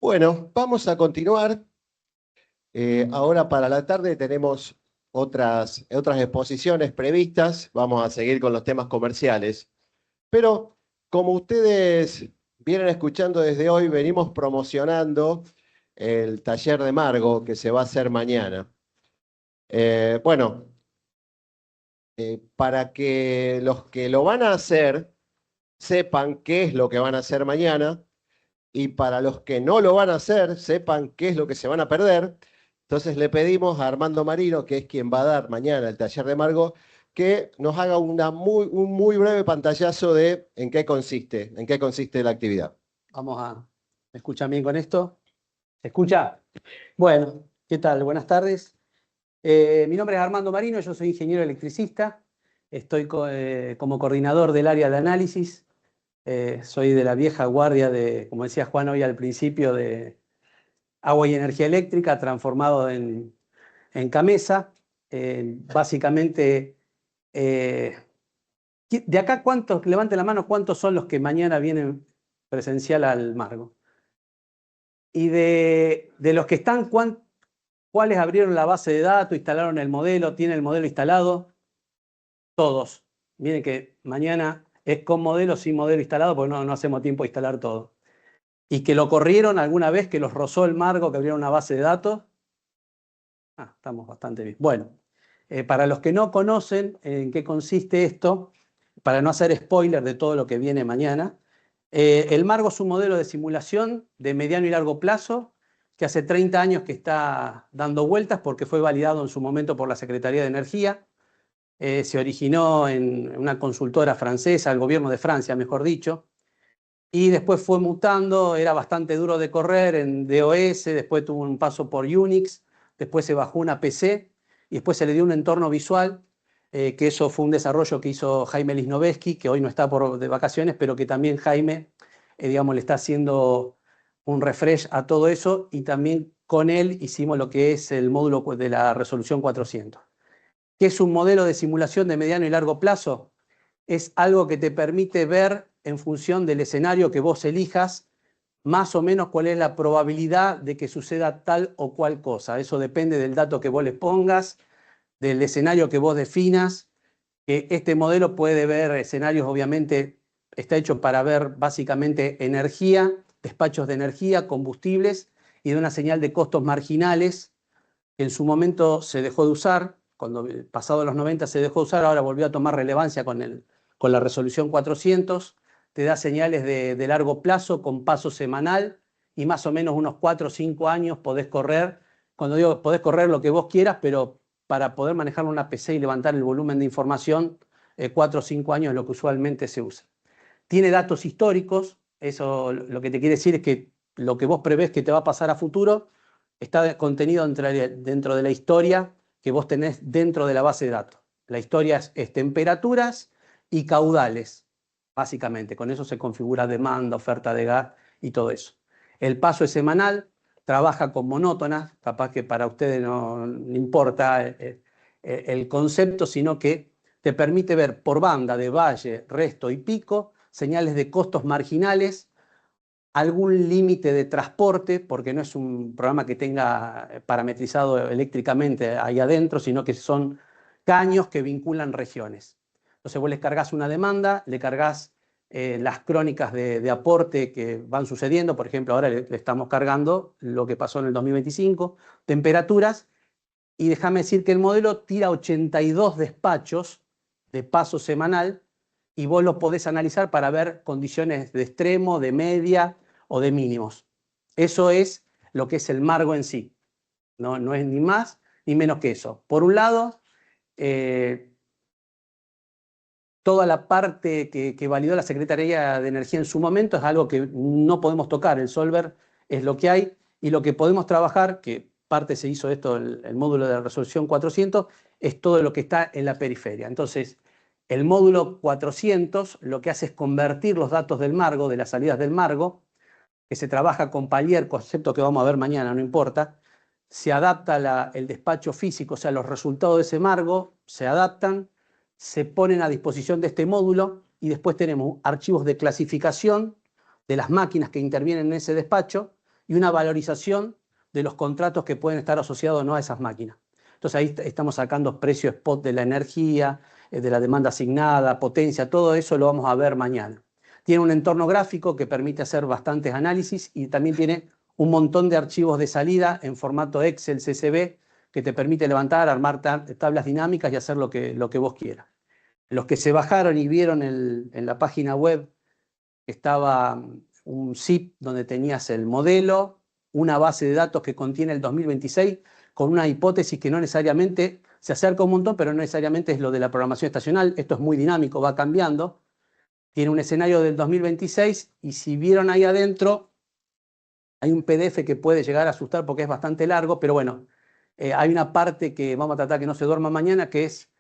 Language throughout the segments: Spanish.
Bueno, vamos a continuar. Ahora para la tarde tenemos otras exposiciones previstas. Vamos a seguir con los temas comerciales. Pero como ustedes vienen escuchando desde hoy, venimos promocionando el taller de Margo que se va a hacer mañana. Bueno, para que los que lo van a hacer sepan qué es lo que van a hacer mañana, y para los que no lo van a hacer, sepan qué es lo que se van a perder. Entonces le pedimos a Armando Marino, que es quien va a dar mañana el taller de Margo, que nos haga un muy breve pantallazo de en qué consiste la actividad. ¿Me escuchan bien con esto? ¿Se escucha? Bueno, ¿qué tal? Buenas tardes. Mi nombre es Armando Marino, yo soy ingeniero electricista. Estoy como coordinador del área de análisis. Soy de la vieja guardia de, como decía Juan hoy al principio, de agua y energía eléctrica, transformado en Camesa. Básicamente, de acá, ¿cuántos, levanten la mano, cuántos son los que mañana vienen presencial al Margo? Y de los que están, ¿cuáles abrieron la base de datos, instalaron el modelo, tienen el modelo instalado? Todos. Miren que mañana es con modelo, sin modelo instalado, porque no hacemos tiempo de instalar todo. ¿Y que lo corrieron alguna vez, que los rozó el Margo, que abrieron una base de datos? Estamos bastante bien. Bueno, para los que no conocen en qué consiste esto, para no hacer spoiler de todo lo que viene mañana, el Margo es un modelo de simulación de mediano y largo plazo que hace 30 años que está dando vueltas porque fue validado en su momento por la Secretaría de Energía. Se originó en una consultora francesa, el gobierno de Francia, mejor dicho, y después fue mutando, era bastante duro de correr en DOS, después tuvo un paso por Unix, después se bajó una PC y después se le dio un entorno visual, que eso fue un desarrollo que hizo Jaime Lisnovetsky, que hoy no está de vacaciones, pero que también Jaime, digamos, le está haciendo un refresh a todo eso, y también con él hicimos lo que es el módulo de la resolución 400. ¿Qué es un modelo de simulación de mediano y largo plazo? Es algo que te permite ver en función del escenario que vos elijas, más o menos cuál es la probabilidad de que suceda tal o cual cosa. Eso depende del dato que vos le pongas, del escenario que vos definas. Este modelo puede ver escenarios, obviamente, está hecho para ver básicamente energía, despachos de energía, combustibles y de una señal de costos marginales que en su momento se dejó de usar, cuando pasado los 90 se dejó de usar, ahora volvió a tomar relevancia con la resolución 400, te da señales de largo plazo con paso semanal y más o menos unos 4 o 5 años podés correr. Cuando digo podés correr lo que vos quieras, pero para poder manejar una PC y levantar el volumen de información, 4 o 5 años es lo que usualmente se usa. Tiene datos históricos, eso lo que te quiere decir es que lo que vos prevés que te va a pasar a futuro está contenido dentro de la historia que vos tenés dentro de la base de datos. La historia es temperaturas y caudales, básicamente. Con eso se configura demanda, oferta de gas y todo eso. El paso es semanal, trabaja con monótonas, capaz que para ustedes no importa el concepto, sino que te permite ver por banda de valle, resto y pico señales de costos marginales, algún límite de transporte, porque no es un programa que tenga parametrizado eléctricamente ahí adentro, sino que son caños que vinculan regiones. Entonces vos les cargas una demanda, le cargas las crónicas de aporte que van sucediendo. Por ejemplo, ahora le estamos cargando lo que pasó en el 2025, temperaturas, y déjame decir que el modelo tira 82 despachos de paso semanal y vos lo podés analizar para ver condiciones de extremo, de media o de mínimos. Eso es lo que es el Margo en sí. No es ni más ni menos que eso. Por un lado, toda la parte que validó la Secretaría de Energía en su momento es algo que no podemos tocar. El solver es lo que hay, y lo que podemos trabajar, que parte se hizo esto, el módulo de la resolución 400, es todo lo que está en la periferia. Entonces, el módulo 400 lo que hace es convertir los datos del Margo, de las salidas del Margo, que se trabaja con Palier, concepto que vamos a ver mañana, no importa. Se adapta el despacho físico, o sea, los resultados de ese Margo se adaptan, se ponen a disposición de este módulo, y después tenemos archivos de clasificación de las máquinas que intervienen en ese despacho, y una valorización de los contratos que pueden estar asociados o no a esas máquinas. Entonces ahí estamos sacando precio spot de la energía, de la demanda asignada, potencia, todo eso lo vamos a ver mañana. Tiene un entorno gráfico que permite hacer bastantes análisis y también tiene un montón de archivos de salida en formato Excel, CSV, que te permite levantar, armar tablas dinámicas y hacer lo que vos quieras. Los que se bajaron y vieron en la página web estaba un zip donde tenías el modelo, una base de datos que contiene el 2026 con una hipótesis que no necesariamente se acerca un montón, pero no necesariamente es lo de la programación estacional. Esto es muy dinámico, va cambiando. Tiene un escenario del 2026 y si vieron ahí adentro, hay un PDF que puede llegar a asustar porque es bastante largo, pero bueno, hay una parte que vamos a tratar que no se duerma mañana, que es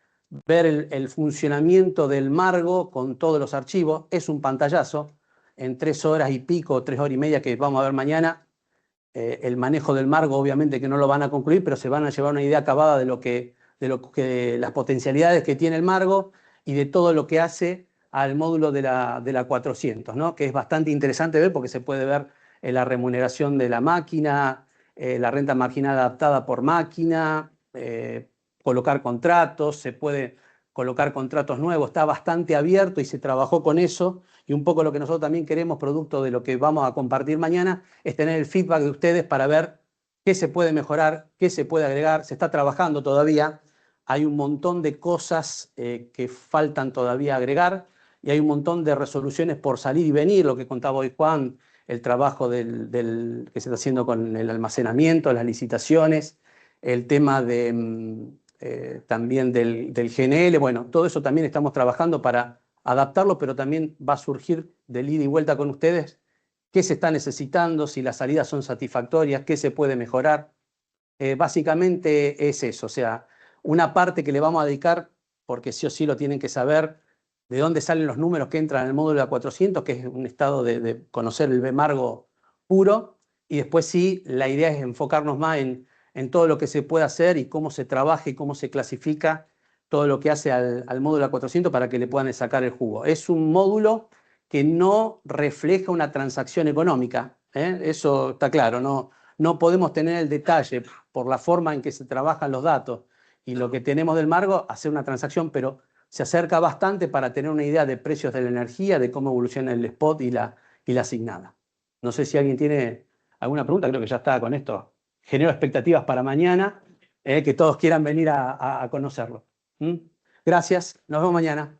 ver el funcionamiento del Margo con todos los archivos. Es un pantallazo en 3 horas y pico, 3 horas y media que vamos a ver mañana. El manejo del Margo obviamente que no lo van a concluir, pero se van a llevar una idea acabada de las potencialidades que tiene el Margo y de todo lo que hace al módulo de la 400, ¿no? Que es bastante interesante ver porque se puede ver la remuneración de la máquina, la renta marginal adaptada por máquina, colocar contratos, se puede colocar contratos nuevos, está bastante abierto y se trabajó con eso. Y un poco lo que nosotros también queremos, producto de lo que vamos a compartir mañana, es tener el feedback de ustedes para ver qué se puede mejorar, qué se puede agregar. Se está trabajando todavía, hay un montón de cosas que faltan todavía agregar y hay un montón de resoluciones por salir y venir, lo que contaba hoy Juan, el trabajo que se está haciendo con el almacenamiento, las licitaciones, el tema también del GNL. Bueno, todo eso también estamos trabajando para adaptarlo, pero también va a surgir del ida y vuelta con ustedes qué se está necesitando, si las salidas son satisfactorias, qué se puede mejorar. Básicamente es eso, o sea, una parte que le vamos a dedicar, porque sí o sí lo tienen que saber, de dónde salen los números que entran en el módulo de A400, que es un estado de conocer el B-Margo puro, y después sí, la idea es enfocarnos más en todo lo que se puede hacer y cómo se trabaja y cómo se clasifica todo lo que hace al módulo A400 para que le puedan sacar el jugo. Es un módulo que no refleja una transacción económica, ¿eh? Eso está claro, no podemos tener el detalle por la forma en que se trabajan los datos y lo que tenemos del Margo, hacer una transacción, pero se acerca bastante para tener una idea de precios de la energía, de cómo evoluciona el spot y la asignada. No sé si alguien tiene alguna pregunta, creo que ya está con esto. Genero expectativas para mañana, que todos quieran venir a conocerlo. Gracias, nos vemos mañana.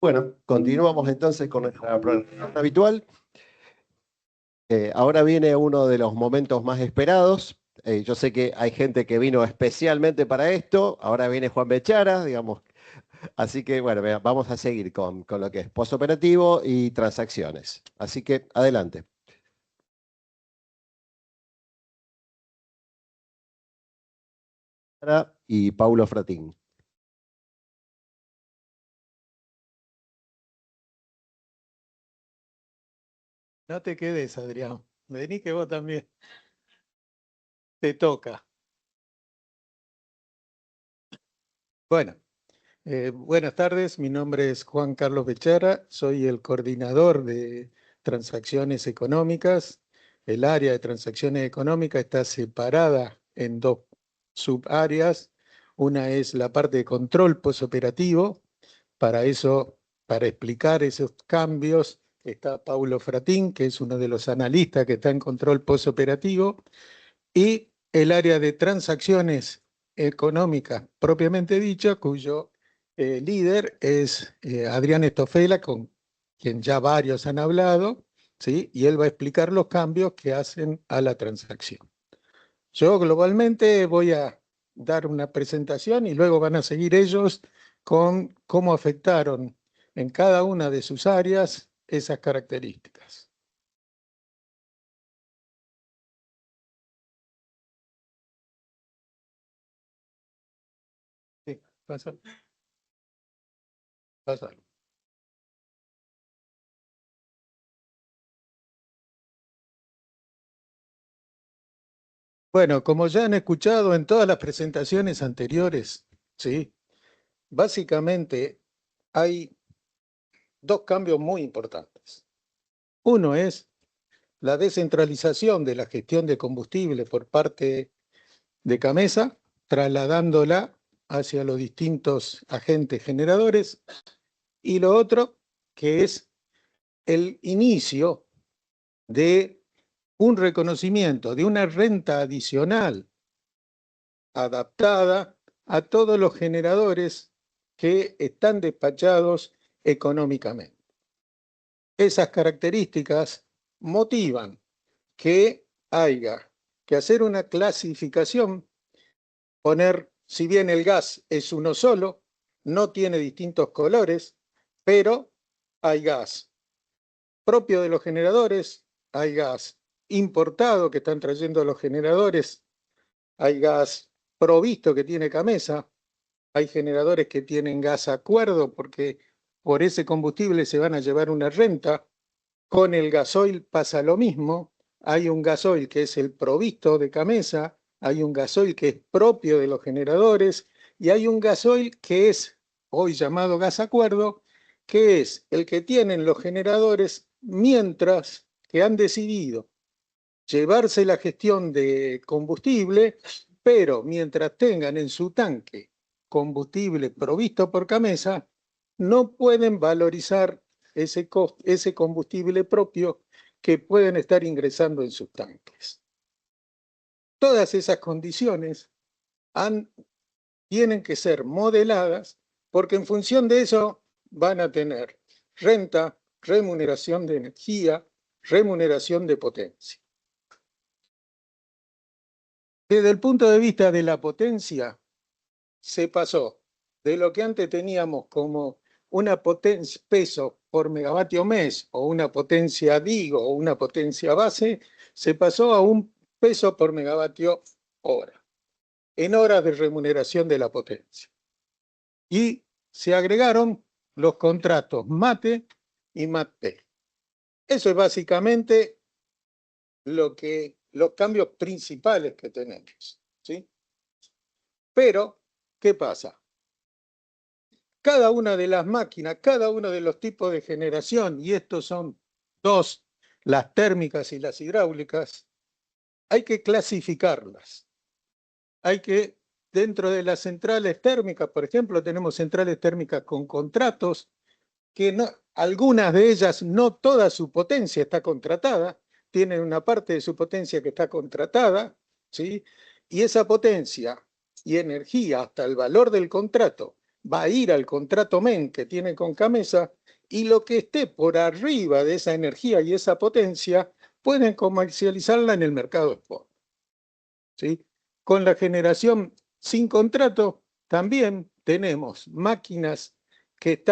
Bueno, continuamos entonces con nuestra programación habitual. Ahora viene uno de los momentos más esperados. Yo sé que hay gente que vino especialmente para esto. Ahora viene Juan Bechara, digamos. Así que, bueno, vamos a seguir con lo que es postoperativo y transacciones. Así que, adelante. Y Paulo Fratín. No te quedes, Adrián. Vení que vos también. Te toca. Bueno, buenas tardes. Mi nombre es Juan Carlos Bechara. Soy el coordinador de transacciones económicas. El área de transacciones económicas está separada en 2 subáreas. Una es la parte de control postoperativo. Para eso, para explicar esos cambios, está Paulo Fratín, que es uno de los analistas que está en control postoperativo, y el área de transacciones económicas propiamente dicha, cuyo líder es Adrián Estofela, con quien ya varios han hablado, ¿sí? Y él va a explicar los cambios que hacen a la transacción. Yo globalmente voy a dar una presentación y luego van a seguir ellos con cómo afectaron en cada una de sus áreas esas características. Sí, pasa. Pasa. Bueno, como ya han escuchado en todas las presentaciones anteriores, ¿sí? Básicamente hay 2 cambios muy importantes. Uno es la descentralización de la gestión de combustible por parte de CAMESA, trasladándola hacia los distintos agentes generadores, y lo otro, que es el inicio de un reconocimiento de una renta adicional adaptada a todos los generadores que están despachados económicamente. Esas características motivan que haya que hacer una clasificación, poner, si bien el gas es uno solo, no tiene distintos colores, pero hay gas propio de los generadores, hay gas importado que están trayendo los generadores, hay gas provisto que tiene CAMESA, hay generadores que tienen gas acuerdo porque por ese combustible se van a llevar una renta. Con el gasoil pasa lo mismo, hay un gasoil que es el provisto de CAMESA, hay un gasoil que es propio de los generadores y hay un gasoil que es hoy llamado gas acuerdo, que es el que tienen los generadores mientras que han decidido llevarse la gestión de combustible, pero mientras tengan en su tanque combustible provisto por CAMESA, no pueden valorizar ese combustible propio que pueden estar ingresando en sus tanques. Todas esas condiciones tienen que ser modeladas porque en función de eso van a tener renta, remuneración de energía, remuneración de potencia. Desde el punto de vista de la potencia, se pasó de lo que antes teníamos como una potencia peso por megavatio mes o una potencia digo o una potencia base, se pasó a un peso por megavatio hora, en horas de remuneración de la potencia. Y se agregaron los contratos MATE y MATP. Eso es básicamente los cambios principales que tenemos, ¿sí? Pero, ¿qué pasa? Cada una de las máquinas, cada uno de los tipos de generación, y estos son dos, las térmicas y las hidráulicas, hay que clasificarlas. Hay que, dentro de las centrales térmicas, por ejemplo, tenemos centrales térmicas con contratos, que no, algunas de ellas, no toda su potencia está contratada, tienen una parte de su potencia que está contratada, ¿sí? Y esa potencia y energía hasta el valor del contrato va a ir al contrato MEN que tiene con CAMESA y lo que esté por arriba de esa energía y esa potencia pueden comercializarla en el mercado spot, ¿sí? Con la generación sin contrato también tenemos máquinas que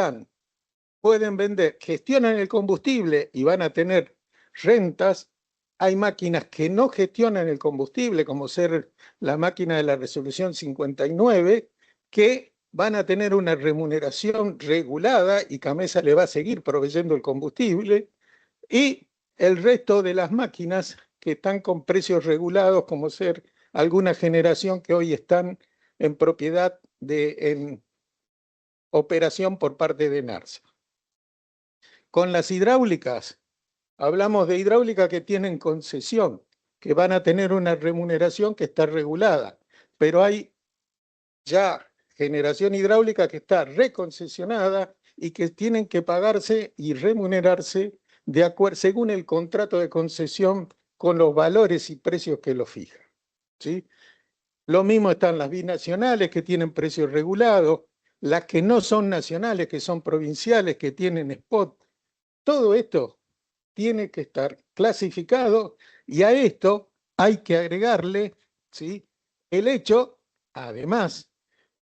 pueden vender, gestionan el combustible y van a tener rentas. Hay máquinas que no gestionan el combustible, como ser la máquina de la resolución 59, que van a tener una remuneración regulada y CAMESA le va a seguir proveyendo el combustible. Y el resto de las máquinas que están con precios regulados, como ser alguna generación que hoy están en propiedad en operación por parte de NARSA. Con las hidráulicas, hablamos de hidráulica que tienen concesión, que van a tener una remuneración que está regulada, pero hay ya generación hidráulica que está reconcesionada y que tienen que pagarse y remunerarse de acuerdo, según el contrato de concesión con los valores y precios que lo fijan, ¿sí? Lo mismo están las binacionales que tienen precios regulados, las que no son nacionales, que son provinciales, que tienen spot. Todo esto tiene que estar clasificado y a esto hay que agregarle, ¿sí?, el hecho, además,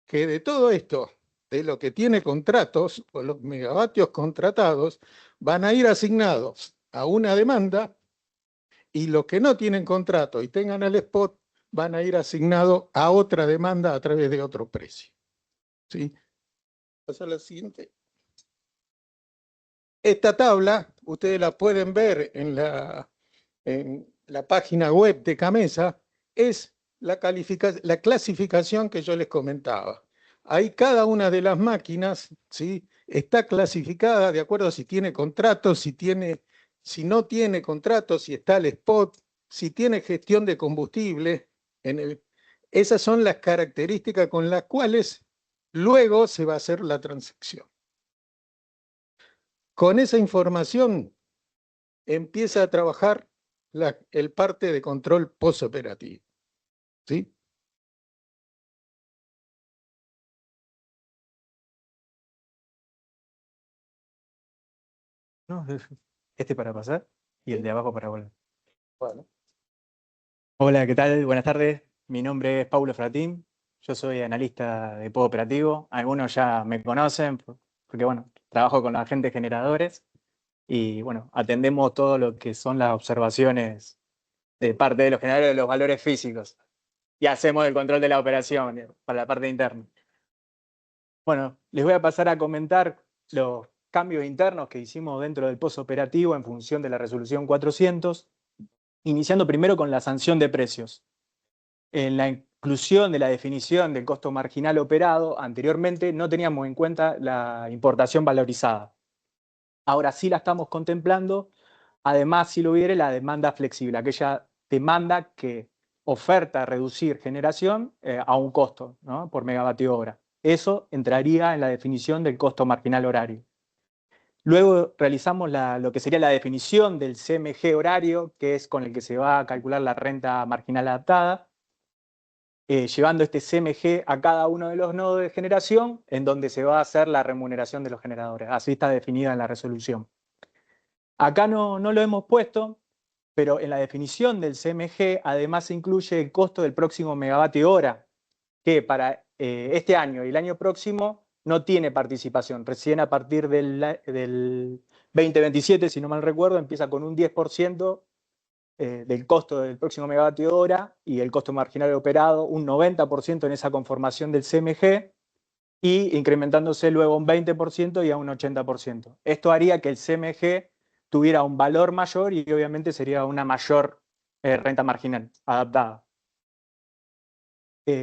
que de todo esto, de lo que tiene contratos o los megavatios contratados, van a ir asignados a una demanda y los que no tienen contrato y tengan el spot van a ir asignados a otra demanda a través de otro precio, ¿sí? Pasa a la siguiente. Esta tabla, ustedes la pueden ver en la página web de CAMESA, es la clasificación que yo les comentaba. Ahí cada una de las máquinas, ¿sí?, está clasificada de acuerdo a si tiene contrato, si tiene si no tiene contrato, si está al spot, si tiene gestión de combustible. Esas son las características con las cuales luego se va a hacer la transacción. Con esa información empieza a trabajar el parte de control postoperativo. ¿Sí? No, este para pasar y el de abajo para volver. Bueno. Hola, ¿qué tal? Buenas tardes. Mi nombre es Paulo Fratín. Yo soy analista de post operativo. Algunos ya me conocen porque, bueno, trabajo con los agentes generadores y, bueno, atendemos todo lo que son las observaciones de parte de los generadores de los valores físicos y hacemos el control de la operación para la parte interna. Bueno, les voy a pasar a comentar los cambios internos que hicimos dentro del post operativo en función de la resolución 400, iniciando primero con la sanción de precios. En la inclusión de la definición del costo marginal operado, anteriormente no teníamos en cuenta la importación valorizada. Ahora sí la estamos contemplando. Además, si lo hubiere, la demanda flexible, aquella demanda que oferta reducir generación a un costo, ¿no?, por megavatio hora. Eso entraría en la definición del costo marginal horario. Luego realizamos lo que sería la definición del CMG horario, que es con el que se va a calcular la renta marginal adaptada, llevando este CMG a cada uno de los nodos de generación, en donde se va a hacer la remuneración de los generadores. Así está definida en la resolución. Acá no lo hemos puesto, pero en la definición del CMG además se incluye el costo del próximo megavatio hora, que para este año y el año próximo no tiene participación. Recién a partir del 2027, si no mal recuerdo, empieza con un 10% del costo del próximo megavatio hora y el costo marginal operado, un 90% en esa conformación del CMG y incrementándose luego un 20% y a un 80%. Esto haría que el CMG tuviera un valor mayor y obviamente sería una mayor renta marginal adaptada.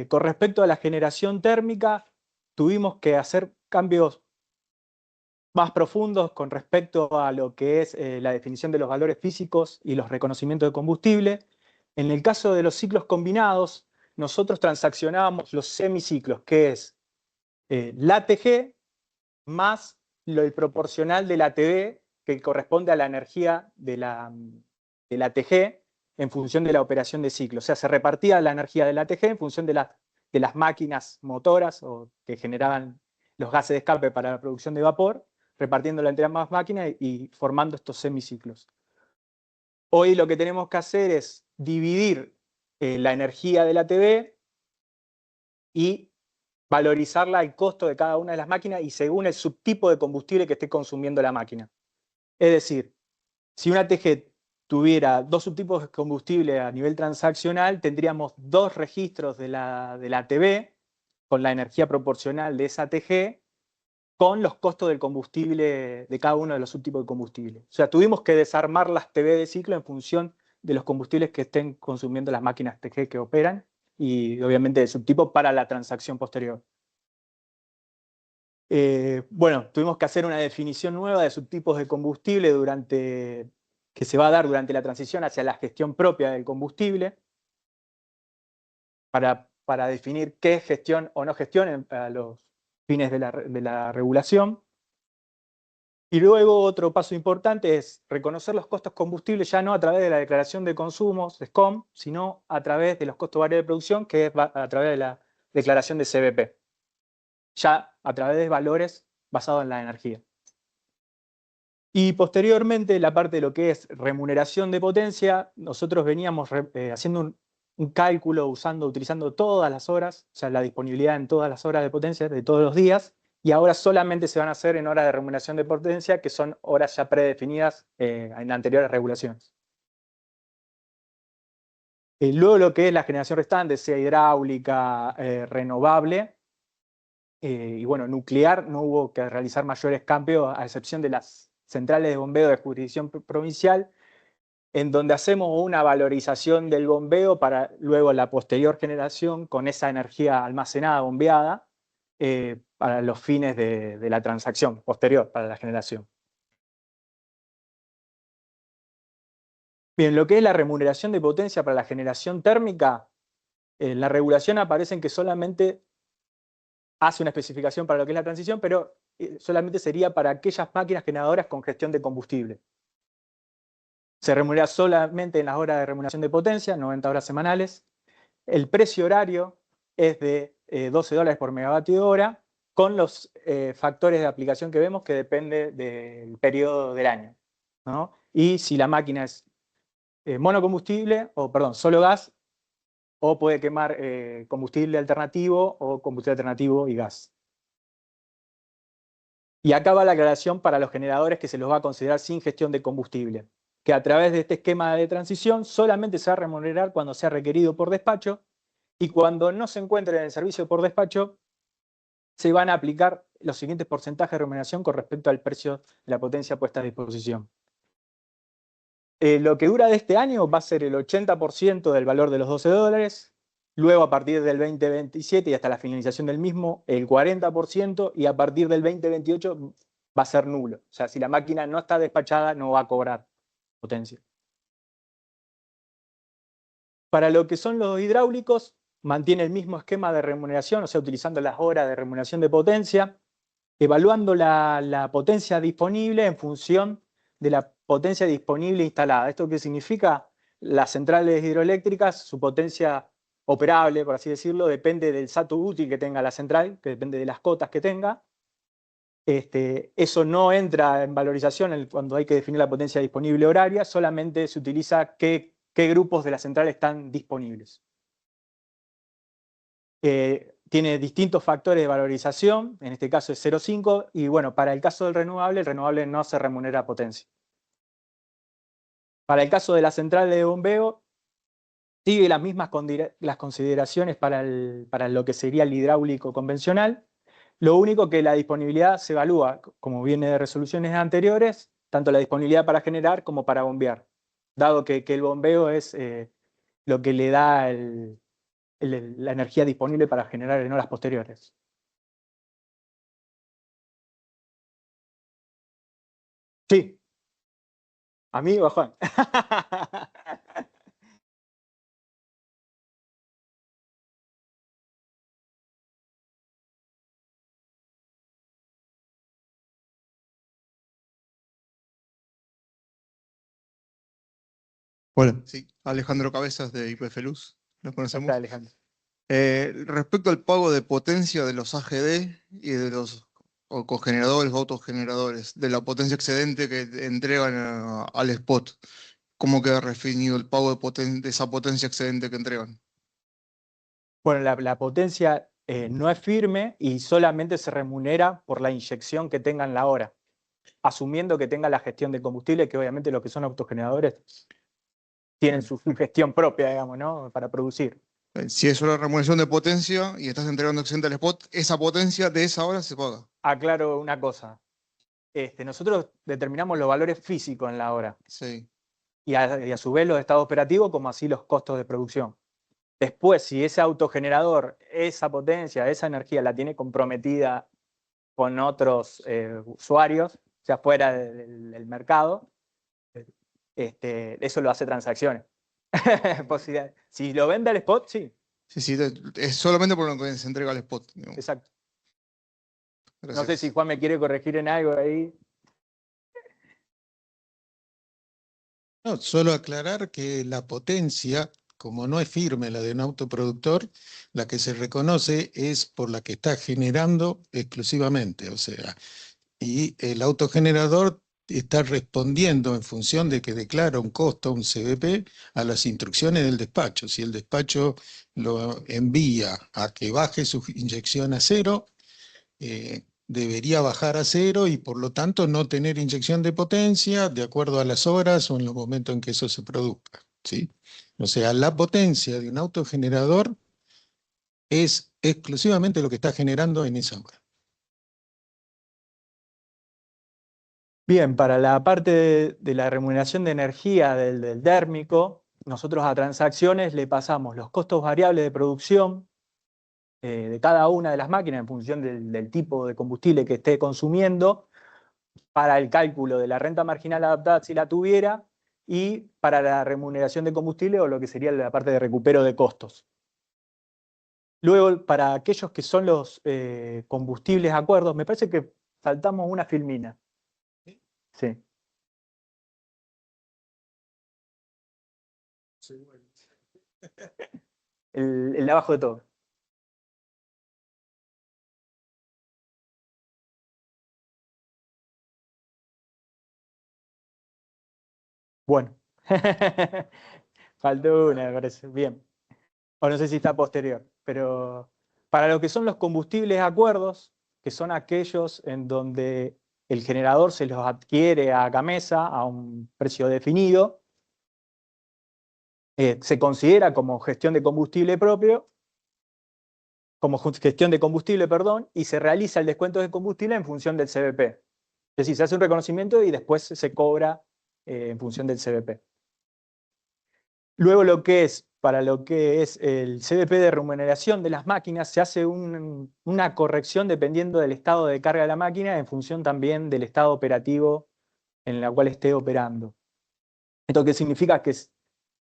Con respecto a la generación térmica, tuvimos que hacer cambios más profundos con respecto a lo que es la definición de los valores físicos y los reconocimientos de combustible. En el caso de los ciclos combinados, nosotros transaccionábamos los semiciclos, que es la ATG más el proporcional de la ATB, que corresponde a la energía de la ATG en función de la operación de ciclo. O sea, se repartía la energía de la ATG en función de las máquinas motoras o que generaban los gases de escape para la producción de vapor, repartiéndola entre ambas máquinas y formando estos semiciclos. Hoy lo que tenemos que hacer es dividir la energía de la ATB y valorizarla al costo de cada una de las máquinas y según el subtipo de combustible que esté consumiendo la máquina. Es decir, si una ATG tuviera dos subtipos de combustible a nivel transaccional, tendríamos dos registros de la ATB con la energía proporcional de esa ATG con los costos del combustible de cada uno de los subtipos de combustible. O sea, tuvimos que desarmar las TB de ciclo en función de los combustibles que estén consumiendo las máquinas TG que operan y obviamente de subtipo para la transacción posterior. Bueno, tuvimos que hacer una definición nueva de subtipos de combustible que se va a dar durante la transición hacia la gestión propia del combustible para definir qué es gestión o no gestión a los fines de la regulación. Y luego otro paso importante es reconocer los costos combustibles ya no a través de la declaración de consumos, SCOM, sino a través de los costos variables de producción, que es a través de la declaración de CBP. Ya a través de valores basados en la energía. Y posteriormente, la parte de lo que es remuneración de potencia, nosotros veníamos haciendo un cálculo utilizando todas las horas, o sea, la disponibilidad en todas las horas de potencia de todos los días, y ahora solamente se van a hacer en horas de remuneración de potencia, que son horas ya predefinidas en anteriores regulaciones. Luego lo que es la generación restante, sea hidráulica, renovable, y bueno, nuclear, no hubo que realizar mayores cambios, a excepción de las centrales de bombeo de jurisdicción provincial, en donde hacemos una valorización del bombeo para luego la posterior generación con esa energía almacenada, bombeada, para los fines de la transacción posterior, para la generación. Bien, lo que es la remuneración de potencia para la generación térmica, en la regulación aparecen que solamente hace una especificación para lo que es la transición, pero solamente sería para aquellas máquinas generadoras con gestión de combustible. Se remunera solamente en las horas de remuneración de potencia, 90 horas semanales. El precio horario es de $12 por megavatio hora, con los factores de aplicación que vemos que depende del periodo del año, ¿no? Y si la máquina es monocombustible, o perdón, solo gas, o puede quemar combustible alternativo o combustible alternativo y gas. Y acá va la aclaración para los generadores que se los va a considerar sin gestión de combustible, que a través de este esquema de transición solamente se va a remunerar cuando sea requerido por despacho, y cuando no se encuentre en el servicio por despacho, se van a aplicar los siguientes porcentajes de remuneración con respecto al precio de la potencia puesta a disposición. Lo que dura de este año va a ser el 80% del valor de los $12, luego a partir del 2027 y hasta la finalización del mismo, el 40%, y a partir del 2028 va a ser nulo. O sea, si la máquina no está despachada, no va a cobrar potencia. Para lo que son los hidráulicos, mantiene el mismo esquema de remuneración, o sea, utilizando las horas de remuneración de potencia, evaluando la potencia disponible en función de la potencia disponible instalada. ¿Esto qué significa? Las centrales hidroeléctricas, su potencia operable, por así decirlo, depende del SATU útil que tenga la central, que depende de las cotas que tenga. Eso no entra en valorización cuando hay que definir la potencia disponible horaria, solamente se utiliza qué grupos de la central están disponibles. Tiene distintos factores de valorización, en este caso es 0,5, y bueno, para el caso del renovable, el renovable no se remunera potencia. Para el caso de la central de bombeo, sigue las mismas las consideraciones para lo que sería el hidráulico convencional. Lo único que la disponibilidad se evalúa, como viene de resoluciones anteriores, tanto la disponibilidad para generar como para bombear, dado que el bombeo es lo que le da la energía disponible para generar en horas posteriores. Sí. ¿A mí o a Juan? Hola, sí, Alejandro Cabezas de YPF Luz, nos conocemos. Está, Alejandro. Respecto al pago de potencia de los AGD y de los cogeneradores o autogeneradores, de la potencia excedente que entregan al spot, ¿cómo queda definido el pago de esa potencia excedente que entregan? Bueno, la potencia no es firme y solamente se remunera por la inyección que tenga en la hora, asumiendo que tenga la gestión de combustible, que obviamente los que son autogeneradores tienen su gestión propia, digamos, ¿no? Para producir. Si es una remuneración de potencia y estás entregando excedente al spot, esa potencia de esa hora se paga. Aclaro una cosa. Nosotros determinamos los valores físicos en la hora. Sí. Y a su vez los estados operativos, como así los costos de producción. Después, si ese autogenerador, esa potencia, esa energía la tiene comprometida con otros usuarios, o sea, fuera del mercado, eso lo hace transacciones. Si lo vende al spot, sí. Sí, es solamente por lo que se entrega al spot. Digamos. Exacto. Gracias. No sé si Juan me quiere corregir en algo ahí. No, solo aclarar que la potencia, como no es firme la de un autoproductor, la que se reconoce es por la que está generando exclusivamente, o sea, y el autogenerador está respondiendo en función de que declara un costo, un CVP, a las instrucciones del despacho. Si el despacho lo envía a que baje su inyección a cero, debería bajar a cero y por lo tanto no tener inyección de potencia de acuerdo a las horas o en los momentos en que eso se produzca, ¿sí? O sea, la potencia de un autogenerador es exclusivamente lo que está generando en esa hora. Bien, para la parte de la remuneración de energía del térmico, nosotros a transacciones le pasamos los costos variables de producción de cada una de las máquinas en función del tipo de combustible que esté consumiendo para el cálculo de la renta marginal adaptada si la tuviera y para la remuneración de combustible o lo que sería la parte de recupero de costos. Luego, para aquellos que son los combustibles acuerdos, me parece que saltamos una filmina. Sí. El de abajo de todo. Bueno. Faltó una, me parece. Bien. O no sé si está posterior. Pero para lo que son los combustibles acuerdos, que son aquellos en donde el generador se los adquiere a Gamesa a un precio definido, se considera como gestión de combustible propio, como gestión de combustible, perdón, y se realiza el descuento de combustible en función del CBP. Es decir, se hace un reconocimiento y después se cobra en función del CBP. Luego para lo que es el CBP de remuneración de las máquinas, se hace una corrección dependiendo del estado de carga de la máquina en función también del estado operativo en el cual esté operando. ¿Esto qué significa? Que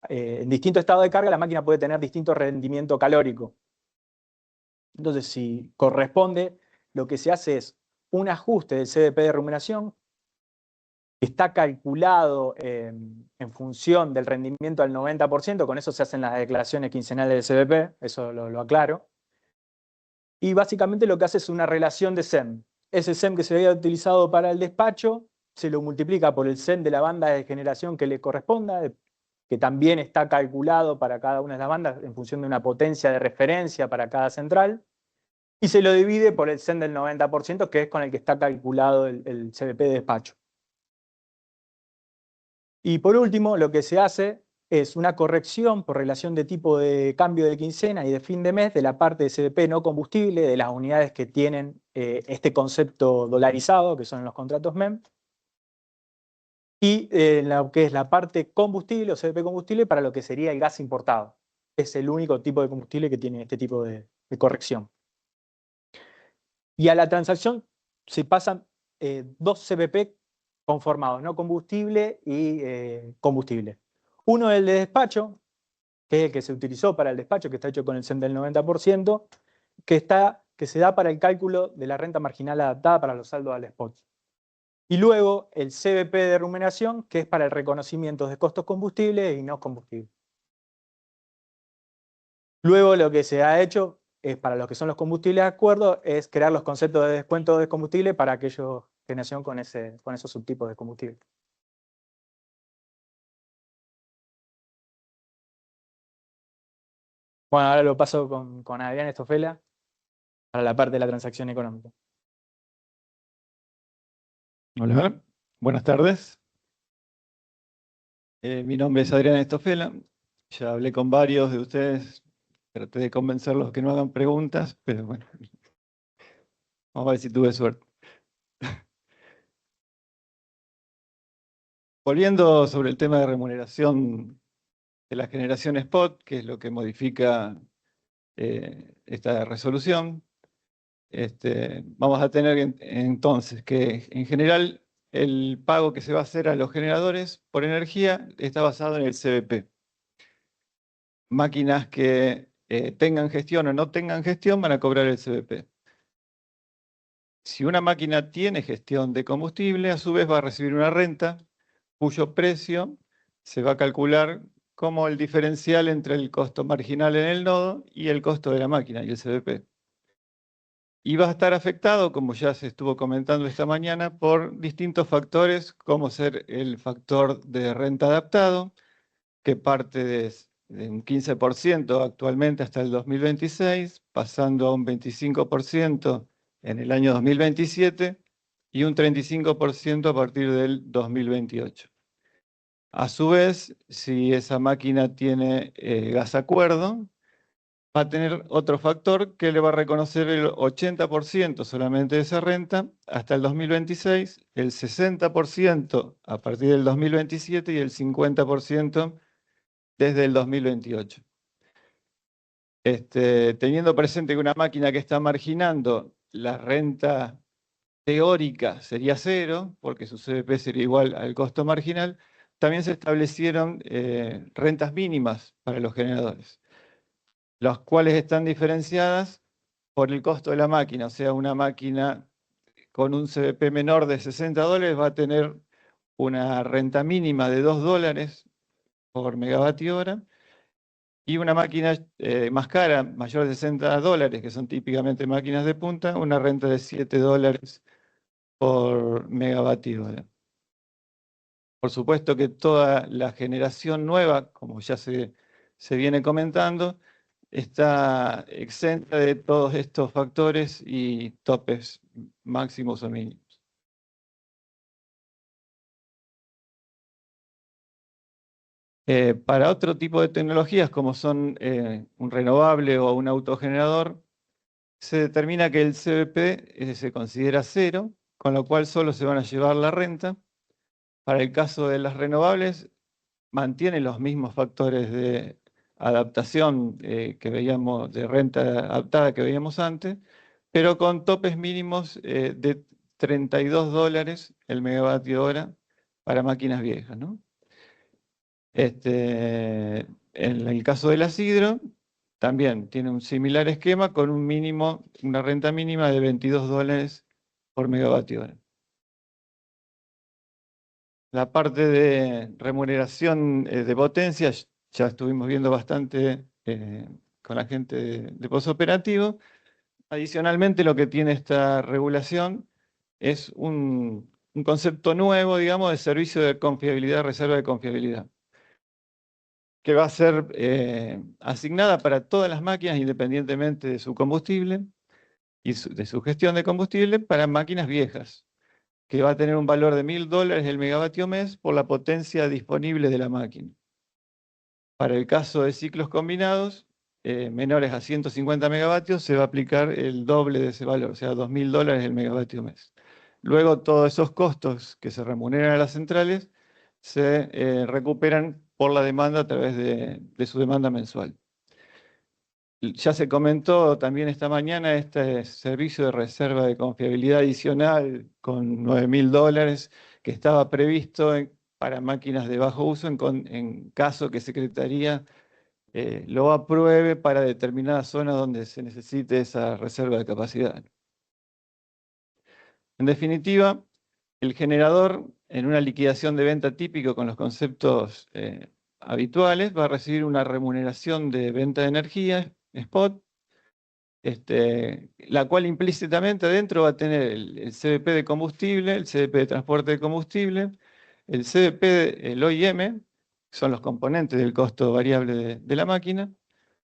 en distinto estado de carga la máquina puede tener distinto rendimiento calórico. Entonces, si corresponde, lo que se hace es un ajuste del CBP de remuneración que está calculado en función del rendimiento al 90%, con eso se hacen las declaraciones quincenales del CBP, eso lo aclaro. Y básicamente lo que hace es una relación de SEM. Ese SEM que se había utilizado para el despacho se lo multiplica por el SEM de la banda de generación que le corresponda, que también está calculado para cada una de las bandas en función de una potencia de referencia para cada central, y se lo divide por el SEM del 90%, que es con el que está calculado el CBP de despacho. Y por último, lo que se hace es una corrección por relación de tipo de cambio de quincena y de fin de mes de la parte de CBP no combustible, de las unidades que tienen este concepto dolarizado, que son los contratos MEM, y lo que es la parte combustible o CBP combustible para lo que sería el gas importado. Es el único tipo de combustible que tiene este tipo de corrección. Y a la transacción se pasan dos CBP conformados, no combustible y combustible. Uno es el de despacho, que es el que se utilizó para el despacho, que está hecho con el SEM del 90%, que se da para el cálculo de la renta marginal adaptada para los saldos al spot. Y luego el CBP de remuneración, que es para el reconocimiento de costos combustibles y no combustibles. Luego lo que se ha hecho es, para los que son los combustibles de acuerdo, es crear los conceptos de descuento de combustible para aquellos generación con esos subtipos de combustible. Bueno, ahora lo paso con Adrián Estofela para la parte de la transacción económica. Hola, buenas tardes. Mi nombre es Adrián Estofela. Ya hablé con varios de ustedes. Traté de convencerlos que no hagan preguntas, pero bueno, vamos a ver si tuve suerte. Volviendo sobre el tema de remuneración de la generación spot, que es lo que modifica esta resolución, vamos a tener entonces que en general el pago que se va a hacer a los generadores por energía está basado en el CBP. Máquinas que tengan gestión o no tengan gestión van a cobrar el CBP. Si una máquina tiene gestión de combustible, a su vez va a recibir una renta cuyo precio se va a calcular como el diferencial entre el costo marginal en el nodo y el costo de la máquina y el CBP. Y va a estar afectado, como ya se estuvo comentando esta mañana, por distintos factores, como ser el factor de renta adaptado, que parte de un 15% actualmente hasta el 2026, pasando a un 25% en el año 2027 y un 35% a partir del 2028. A su vez, si esa máquina tiene gas acuerdo, va a tener otro factor que le va a reconocer el 80% solamente de esa renta hasta el 2026, el 60% a partir del 2027 y el 50% desde el 2028. Teniendo presente que una máquina que está marginando la renta teórica sería cero, porque su CBP sería igual al costo marginal, también se establecieron rentas mínimas para los generadores, las cuales están diferenciadas por el costo de la máquina. O sea, una máquina con un CVP menor de $60 va a tener una renta mínima de $2 por megavatio hora, y una máquina más cara, mayor de $60, que son típicamente máquinas de punta, una renta de $7 por megavatio hora. Por supuesto que toda la generación nueva, como ya se viene comentando, está exenta de todos estos factores y topes máximos o mínimos. Para otro tipo de tecnologías, como son un renovable o un autogenerador, se determina que el CVP se considera cero, con lo cual solo se van a llevar la renta. Para el caso de las renovables, mantiene los mismos factores de adaptación que veíamos, de renta adaptada que veíamos antes, pero con topes mínimos de $32 el megavatio hora para máquinas viejas, ¿no? En el caso de las hidro, también tiene un similar esquema con un mínimo, una renta mínima de $22 por megavatio hora. La parte de remuneración de potencia ya estuvimos viendo bastante con la gente de postoperativo. Adicionalmente, lo que tiene esta regulación es un concepto nuevo, digamos, de servicio de confiabilidad, reserva de confiabilidad, que va a ser asignada para todas las máquinas independientemente de su combustible y de su gestión de combustible para máquinas viejas, que va a tener un valor de $1000 el megavatio mes por la potencia disponible de la máquina. Para el caso de ciclos combinados, menores a 150 megavatios, se va a aplicar el doble de ese valor, o sea, $2000 el megavatio mes. Luego, todos esos costos que se remuneran a las centrales se recuperan por la demanda a través de su demanda mensual. Ya se comentó también esta mañana este servicio de reserva de confiabilidad adicional con $9000 que estaba previsto para máquinas de bajo uso en caso que Secretaría lo apruebe para determinadas zonas donde se necesite esa reserva de capacidad. En definitiva, el generador en una liquidación de venta típico con los conceptos habituales va a recibir una remuneración de venta de energía, spot, la cual implícitamente adentro va a tener el CVP de combustible, el CVP de transporte de combustible, el CVP, el OIM, que son los componentes del costo variable de la máquina,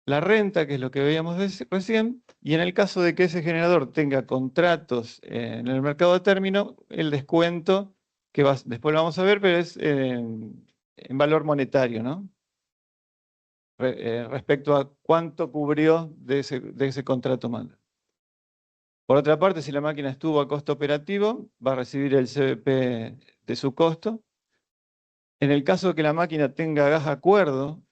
la renta, que es lo que veíamos recién, y en el caso de que ese generador tenga contratos en el mercado de término, el descuento, que después lo vamos a ver, pero es en valor monetario, ¿no? Respecto a cuánto cubrió de ese contrato manda. Por otra parte, si la máquina estuvo a costo operativo, va a recibir el CVP de su costo. En el caso de que la máquina tenga gas acuerdo,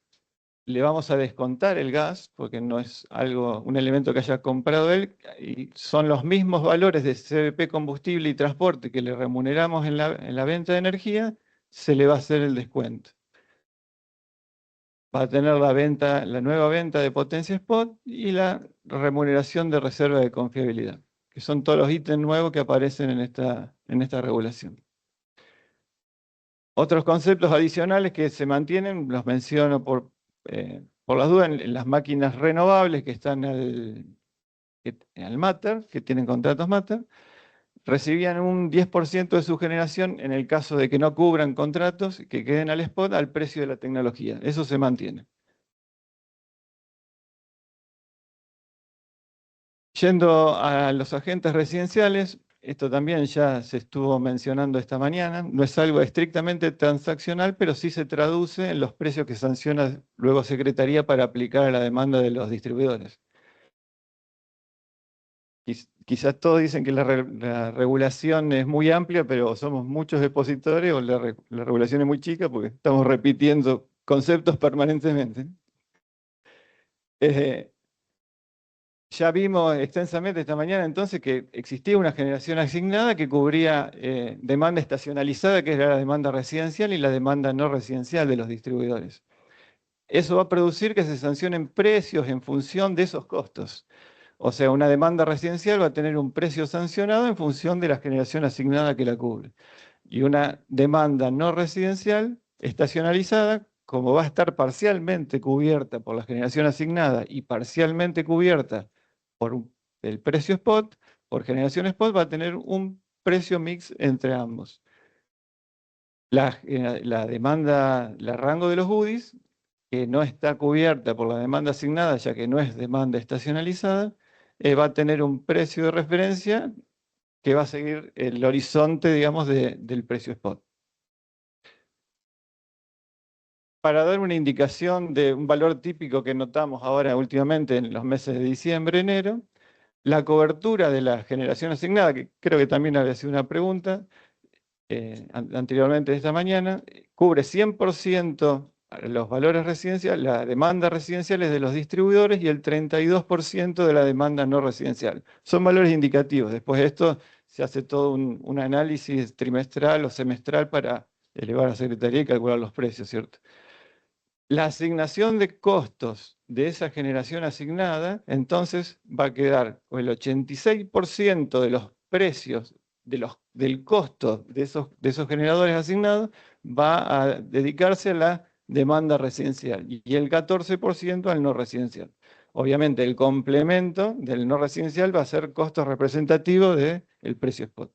le vamos a descontar el gas, porque no es un elemento que haya comprado él, y son los mismos valores de CVP combustible y transporte que le remuneramos en la venta de energía, se le va a hacer el descuento. Va a tener la nueva venta de potencia spot y la remuneración de reserva de confiabilidad, que son todos los ítems nuevos que aparecen en esta regulación. Otros conceptos adicionales que se mantienen, los menciono por las dudas, en las máquinas renovables que están al MATER, que tienen contratos MATER, recibían un 10% de su generación en el caso de que no cubran contratos que queden al spot al precio de la tecnología. Eso se mantiene. Yendo a los agentes residenciales, esto también ya se estuvo mencionando esta mañana, no es algo estrictamente transaccional, pero sí se traduce en los precios que sanciona luego Secretaría para aplicar a la demanda de los distribuidores. Quizás todos dicen que la regulación es muy amplia, pero somos muchos depositores o la regulación es muy chica porque estamos repitiendo conceptos permanentemente. Ya vimos extensamente esta mañana entonces que existía una generación asignada que cubría demanda estacionalizada, que era la demanda residencial, y la demanda no residencial de los distribuidores. Eso va a producir que se sancionen precios en función de esos costos. O sea, una demanda residencial va a tener un precio sancionado en función de la generación asignada que la cubre. Y una demanda no residencial, estacionalizada, como va a estar parcialmente cubierta por la generación asignada y parcialmente cubierta por el precio spot, por generación spot, va a tener un precio mix entre ambos. La demanda, el rango de los goodies, que no está cubierta por la demanda asignada, ya que no es demanda estacionalizada, va a tener un precio de referencia que va a seguir el horizonte, digamos, del precio spot. Para dar una indicación de un valor típico que notamos ahora últimamente en los meses de diciembre, enero, la cobertura de la generación asignada, que creo que también había sido una pregunta anteriormente esta mañana, cubre 100% los valores residenciales, la demanda residencial es de los distribuidores y el 32% de la demanda no residencial. Son valores indicativos. Después de esto se hace todo un análisis trimestral o semestral para elevar a la Secretaría y calcular los precios, ¿cierto? La asignación de costos de esa generación asignada, entonces va a quedar con el 86% de los precios del costo de esos generadores asignados, va a dedicarse a la demanda residencial y el 14% al no residencial. Obviamente el complemento del no residencial va a ser costo representativo del precio spot.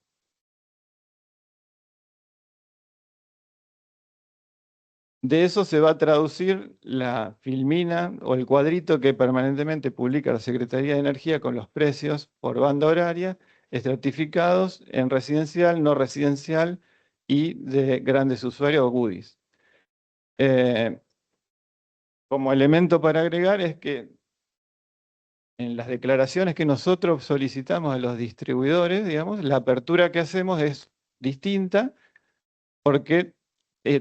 De eso se va a traducir la filmina o el cuadrito que permanentemente publica la Secretaría de Energía con los precios por banda horaria, estratificados en residencial, no residencial y de grandes usuarios o goodies. Como elemento para agregar es que en las declaraciones que nosotros solicitamos a los distribuidores, digamos, la apertura que hacemos es distinta porque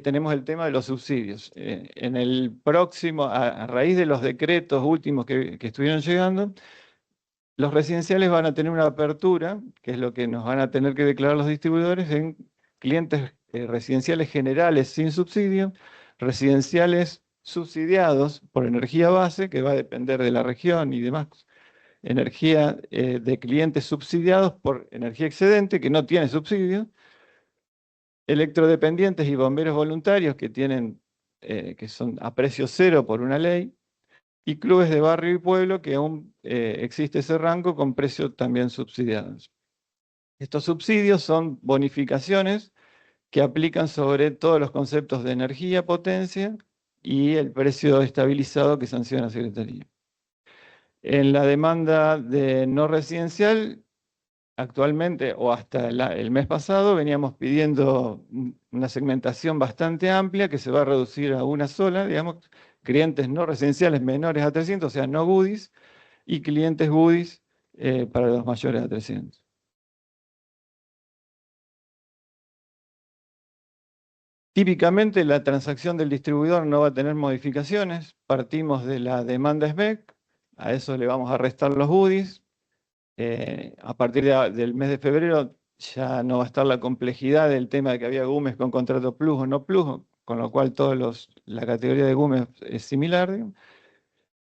tenemos el tema de los subsidios. En el próximo, a raíz de los decretos últimos que estuvieron llegando, los residenciales van a tener una apertura, que es lo que nos van a tener que declarar los distribuidores, en clientes residenciales generales sin subsidio, residenciales subsidiados por energía base, que va a depender de la región y demás, energía de clientes subsidiados por energía excedente, que no tiene subsidio, electrodependientes y bomberos voluntarios que son a precio cero por una ley, y clubes de barrio y pueblo que aún existe ese rango con precios también subsidiados. Estos subsidios son bonificaciones que aplican sobre todos los conceptos de energía, potencia y el precio estabilizado que sanciona la Secretaría. En la demanda de no residencial, actualmente o hasta el mes pasado veníamos pidiendo una segmentación bastante amplia que se va a reducir a una sola, digamos, clientes no residenciales menores a 300, o sea, no goodies, y clientes goodies para los mayores a 300. Típicamente la transacción del distribuidor no va a tener modificaciones, partimos de la demanda SMEC, a eso le vamos a restar los goodies. A partir del mes de febrero ya no va a estar la complejidad del tema de que había GUMES con contrato plus o no plus, con lo cual la categoría de GUMES es similar. Digamos.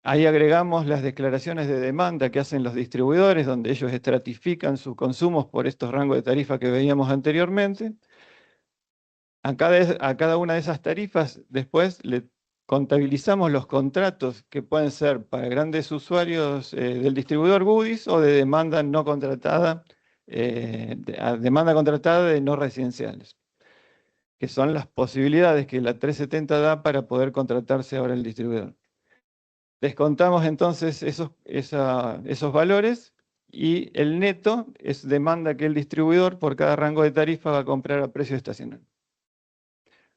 Ahí agregamos las declaraciones de demanda que hacen los distribuidores, donde ellos estratifican sus consumos por estos rangos de tarifa que veíamos anteriormente. A cada una de esas tarifas después le contabilizamos los contratos que pueden ser para grandes usuarios del distribuidor goodies o de demanda no contratada, demanda contratada de no residenciales, que son las posibilidades que la 370 da para poder contratarse ahora el distribuidor. Descontamos entonces esos valores y el neto es demanda que el distribuidor por cada rango de tarifa va a comprar a precio estacional.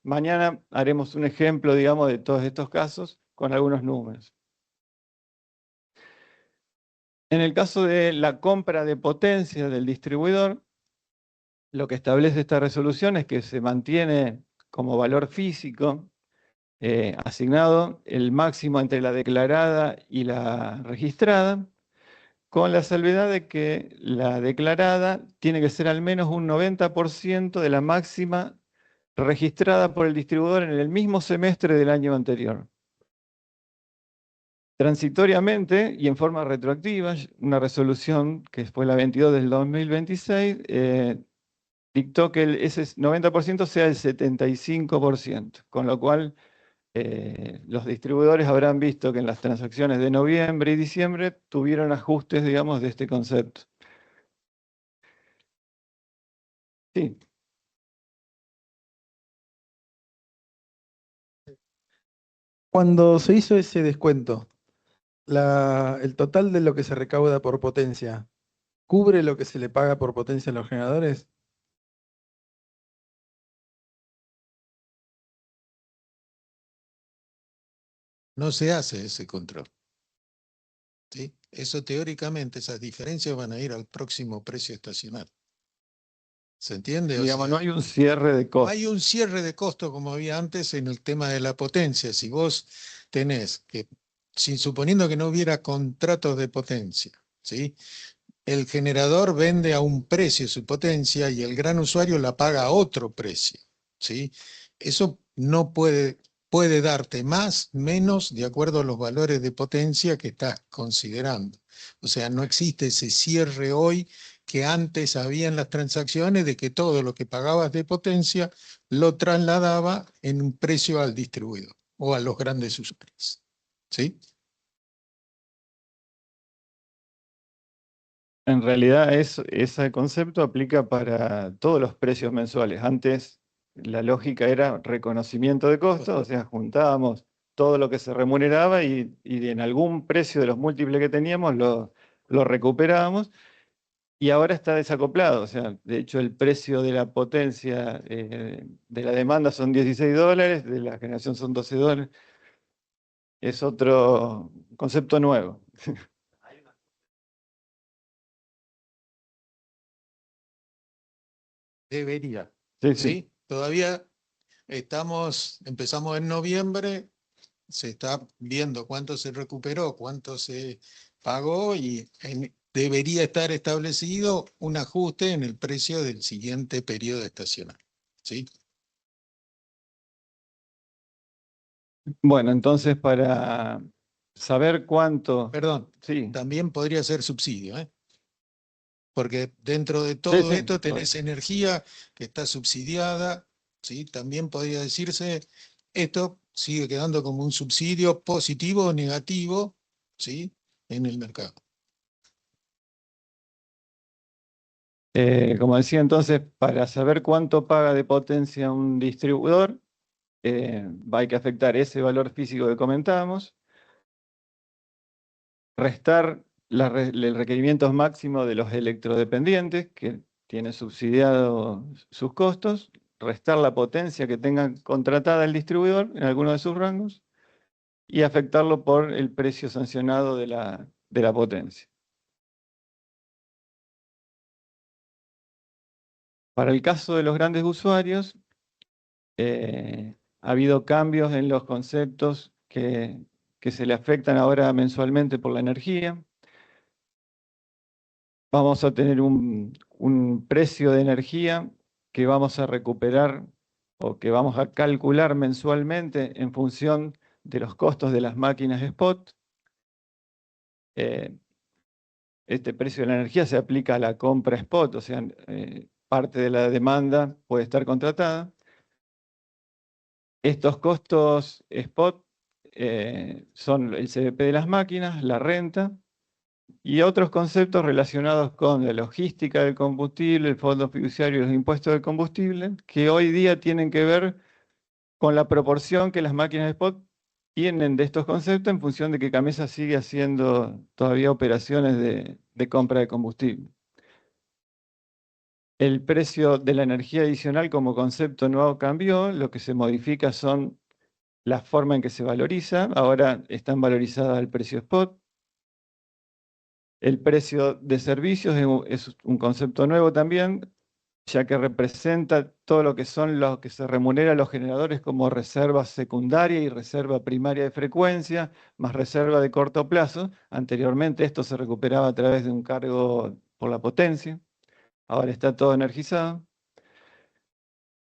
Mañana haremos un ejemplo, digamos, de todos estos casos con algunos números. En el caso de la compra de potencia del distribuidor, lo que establece esta resolución es que se mantiene como valor físico asignado el máximo entre la declarada y la registrada, con la salvedad de que la declarada tiene que ser al menos un 90% de la máxima registrada por el distribuidor en el mismo semestre del año anterior. Transitoriamente y en forma retroactiva, una resolución que fue la 22 del 2026, dictó que ese 90% sea el 75%, con lo cual los distribuidores habrán visto que en las transacciones de noviembre y diciembre tuvieron ajustes, digamos, de este concepto. Sí. Cuando se hizo ese descuento, el total de lo que se recauda por potencia, ¿cubre lo que se le paga por potencia a los generadores? No se hace ese control. ¿Sí? Eso teóricamente, esas diferencias van a ir al próximo precio estacional. ¿Se entiende? O Digamos, sea, no hay un cierre de costos. hay un cierre de costo como había antes en el tema de la potencia. Si vos tenés que, suponiendo que no hubiera contratos de potencia, ¿sí? El generador vende a un precio su potencia y el gran usuario la paga a otro precio, ¿sí? Eso no puede darte más, menos, de acuerdo a los valores de potencia que estás considerando. O sea, no existe ese cierre hoy que antes había en las transacciones de que todo lo que pagabas de potencia lo trasladaba en un precio al distribuidor o a los grandes usuarios, ¿sí? En realidad ese concepto aplica para todos los precios mensuales. Antes la lógica era reconocimiento de costos, o sea, juntábamos todo lo que se remuneraba y en algún precio de los múltiples que teníamos lo recuperábamos, y ahora está desacoplado. O sea, de hecho el precio de la potencia de la demanda son $16, de la generación son $12. Es otro concepto nuevo. Debería. Sí, ¿Sí? sí. Todavía empezamos en noviembre, se está viendo cuánto se recuperó, cuánto se pagó y debería estar establecido un ajuste en el precio del siguiente periodo estacional. ¿Sí? Bueno, entonces para saber cuánto... Perdón, Sí, también podría ser subsidio, ¿eh? Porque dentro de sí, todo sí. esto tenés energía que está subsidiada, ¿sí? También podría decirse, esto sigue quedando como un subsidio positivo o negativo, ¿sí? En el mercado. Como decía entonces, para saber cuánto paga de potencia un distribuidor, hay que afectar ese valor físico que comentábamos, restar el requerimiento máximo de los electrodependientes que tienen subsidiado sus costos, restar la potencia que tenga contratada el distribuidor en alguno de sus rangos y afectarlo por el precio sancionado de la potencia. Para el caso de los grandes usuarios, ha habido cambios en los conceptos que se le afectan ahora mensualmente por la energía. Vamos a tener un precio de energía que vamos a recuperar o que vamos a calcular mensualmente en función de los costos de las máquinas spot. Este precio de la energía se aplica a la compra spot, o sea, parte de la demanda puede estar contratada. Estos costos spot son el CVP de las máquinas, la renta y otros conceptos relacionados con la logística del combustible, el fondo fiduciario y los impuestos del combustible, que hoy día tienen que ver con la proporción que las máquinas spot tienen de estos conceptos en función de que Gamesa sigue haciendo todavía operaciones de compra de combustible. El precio de la energía adicional como concepto no cambió, lo que se modifica son la forma en que se valoriza. Ahora están valorizadas al precio spot. El precio de servicios es un concepto nuevo también. ya que representa todo lo que son los que se remunera a los generadores como reserva secundaria y reserva primaria de frecuencia, más reserva de corto plazo. Anteriormente esto se recuperaba a través de un cargo por la potencia, ahora está todo energizado.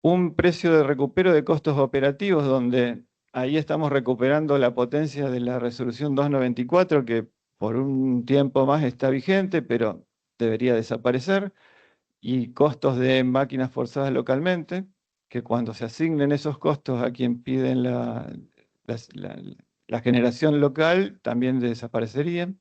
Un precio de recupero de costos operativos, donde ahí estamos recuperando la potencia de la resolución 294, que por un tiempo más está vigente, pero debería desaparecer, y costos de máquinas forzadas localmente, que cuando se asignen esos costos a quien piden la generación local, también desaparecerían.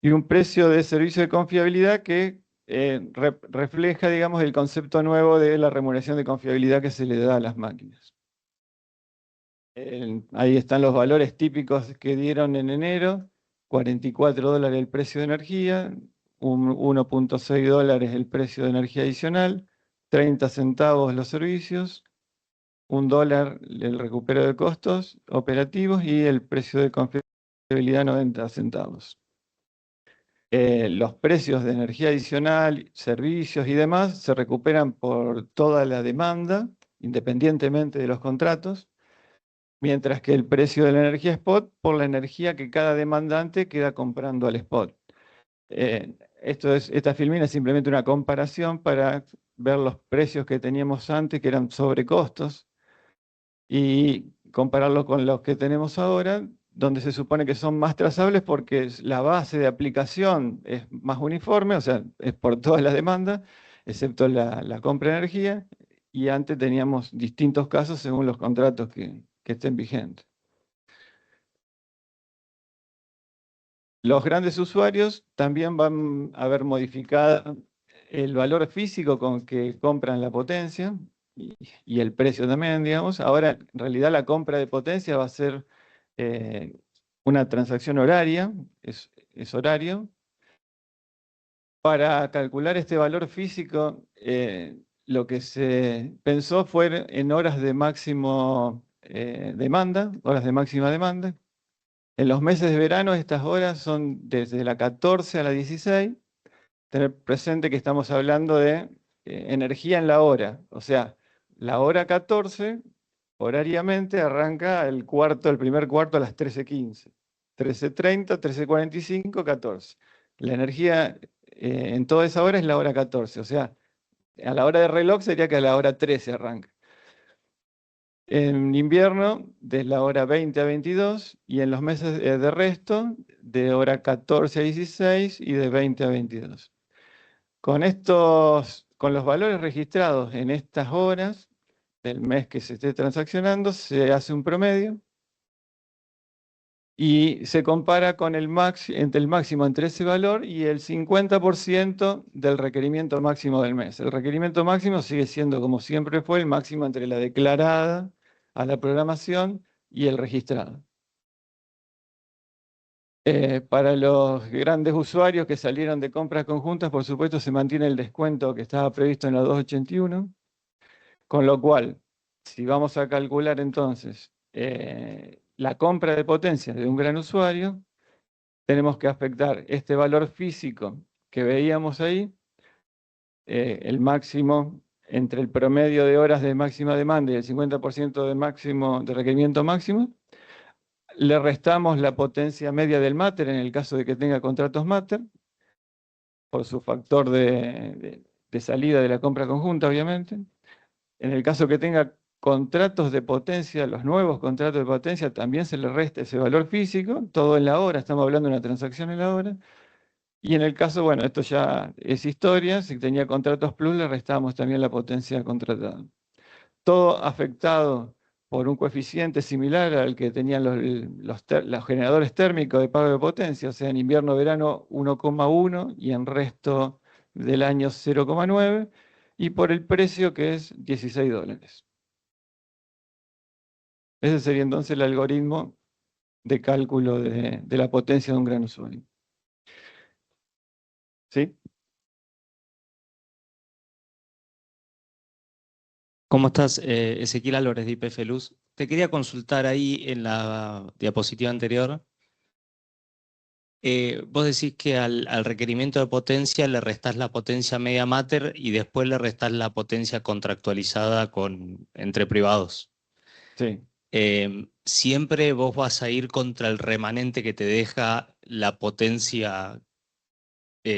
Y un precio de servicio de confiabilidad que refleja, digamos, el concepto nuevo de la remuneración de confiabilidad que se le da a las máquinas. Ahí están los valores típicos que dieron en enero: $44 el precio de energía, 1.6 dólares el precio de energía adicional, 30 centavos los servicios, $1 el recupero de costos operativos y el precio de confiabilidad 90 centavos. Los precios de energía adicional, servicios y demás se recuperan por toda la demanda, independientemente de los contratos, mientras que el precio de la energía spot por la energía que cada demandante queda comprando al spot. Esta filmina es simplemente una comparación para ver los precios que teníamos antes, que eran sobrecostos, y compararlo con los que tenemos ahora, donde se supone que son más trazables porque la base de aplicación es más uniforme, o sea, es por todas las demandas, excepto la compra de energía, y antes teníamos distintos casos según los contratos que estén vigentes. Los grandes usuarios también van a ver modificado el valor físico con que compran la potencia y el precio también, digamos. Ahora, en realidad, la compra de potencia va a ser una transacción horaria, es horario. Para calcular este valor físico, lo que se pensó fue en horas de máximo demanda, horas de máxima demanda. En los meses de verano estas horas son desde la 14 a la 16. Tener presente que estamos hablando de energía en la hora. O sea, la hora 14, horariamente, arranca el primer cuarto a las 13:15. 13:30, 13:45, 14. La energía en toda esa hora es la hora 14. O sea, a la hora de reloj sería que a la hora 13 arranca. En invierno, de la hora 20 a 22, y en los meses de resto, de hora 14 a 16 y de 20 a 22. Con los valores registrados en estas horas del mes que se esté transaccionando, se hace un promedio y se compara con el máximo entre ese valor y el 50% del requerimiento máximo del mes. El requerimiento máximo sigue siendo, como siempre fue, el máximo entre la declarada a la programación y el registrado. Para los grandes usuarios que salieron de compras conjuntas, por supuesto, se mantiene el descuento que estaba previsto en la 281, con lo cual, si vamos a calcular entonces la compra de potencia de un gran usuario, tenemos que afectar este valor físico que veíamos ahí, el máximo entre el promedio de horas de máxima demanda y el 50% de requerimiento máximo. Le restamos la potencia media del máter en el caso de que tenga contratos máter, por su factor de salida de la compra conjunta, obviamente. En el caso que tenga contratos de potencia, los nuevos contratos de potencia, también se le resta ese valor físico, todo en la hora, estamos hablando de una transacción en la hora. Y en el caso, bueno, esto ya es historia, si tenía contratos plus, le restamos también la potencia contratada. Todo afectado por un coeficiente similar al que tenían los generadores térmicos de pago de potencia, o sea, en invierno-verano 1,1 y en resto del año 0,9, y por el precio que es $16. Ese sería entonces el algoritmo de cálculo de la potencia de un gran usuario. ¿Sí? ¿Cómo estás? Ezequiel Álvarez de YPF Luz. Te quería consultar ahí en la diapositiva anterior. Vos decís que al requerimiento de potencia le restás la potencia media mater y después le restás la potencia contractualizada entre privados. Sí. ¿Siempre vos vas a ir contra el remanente que te deja la potencia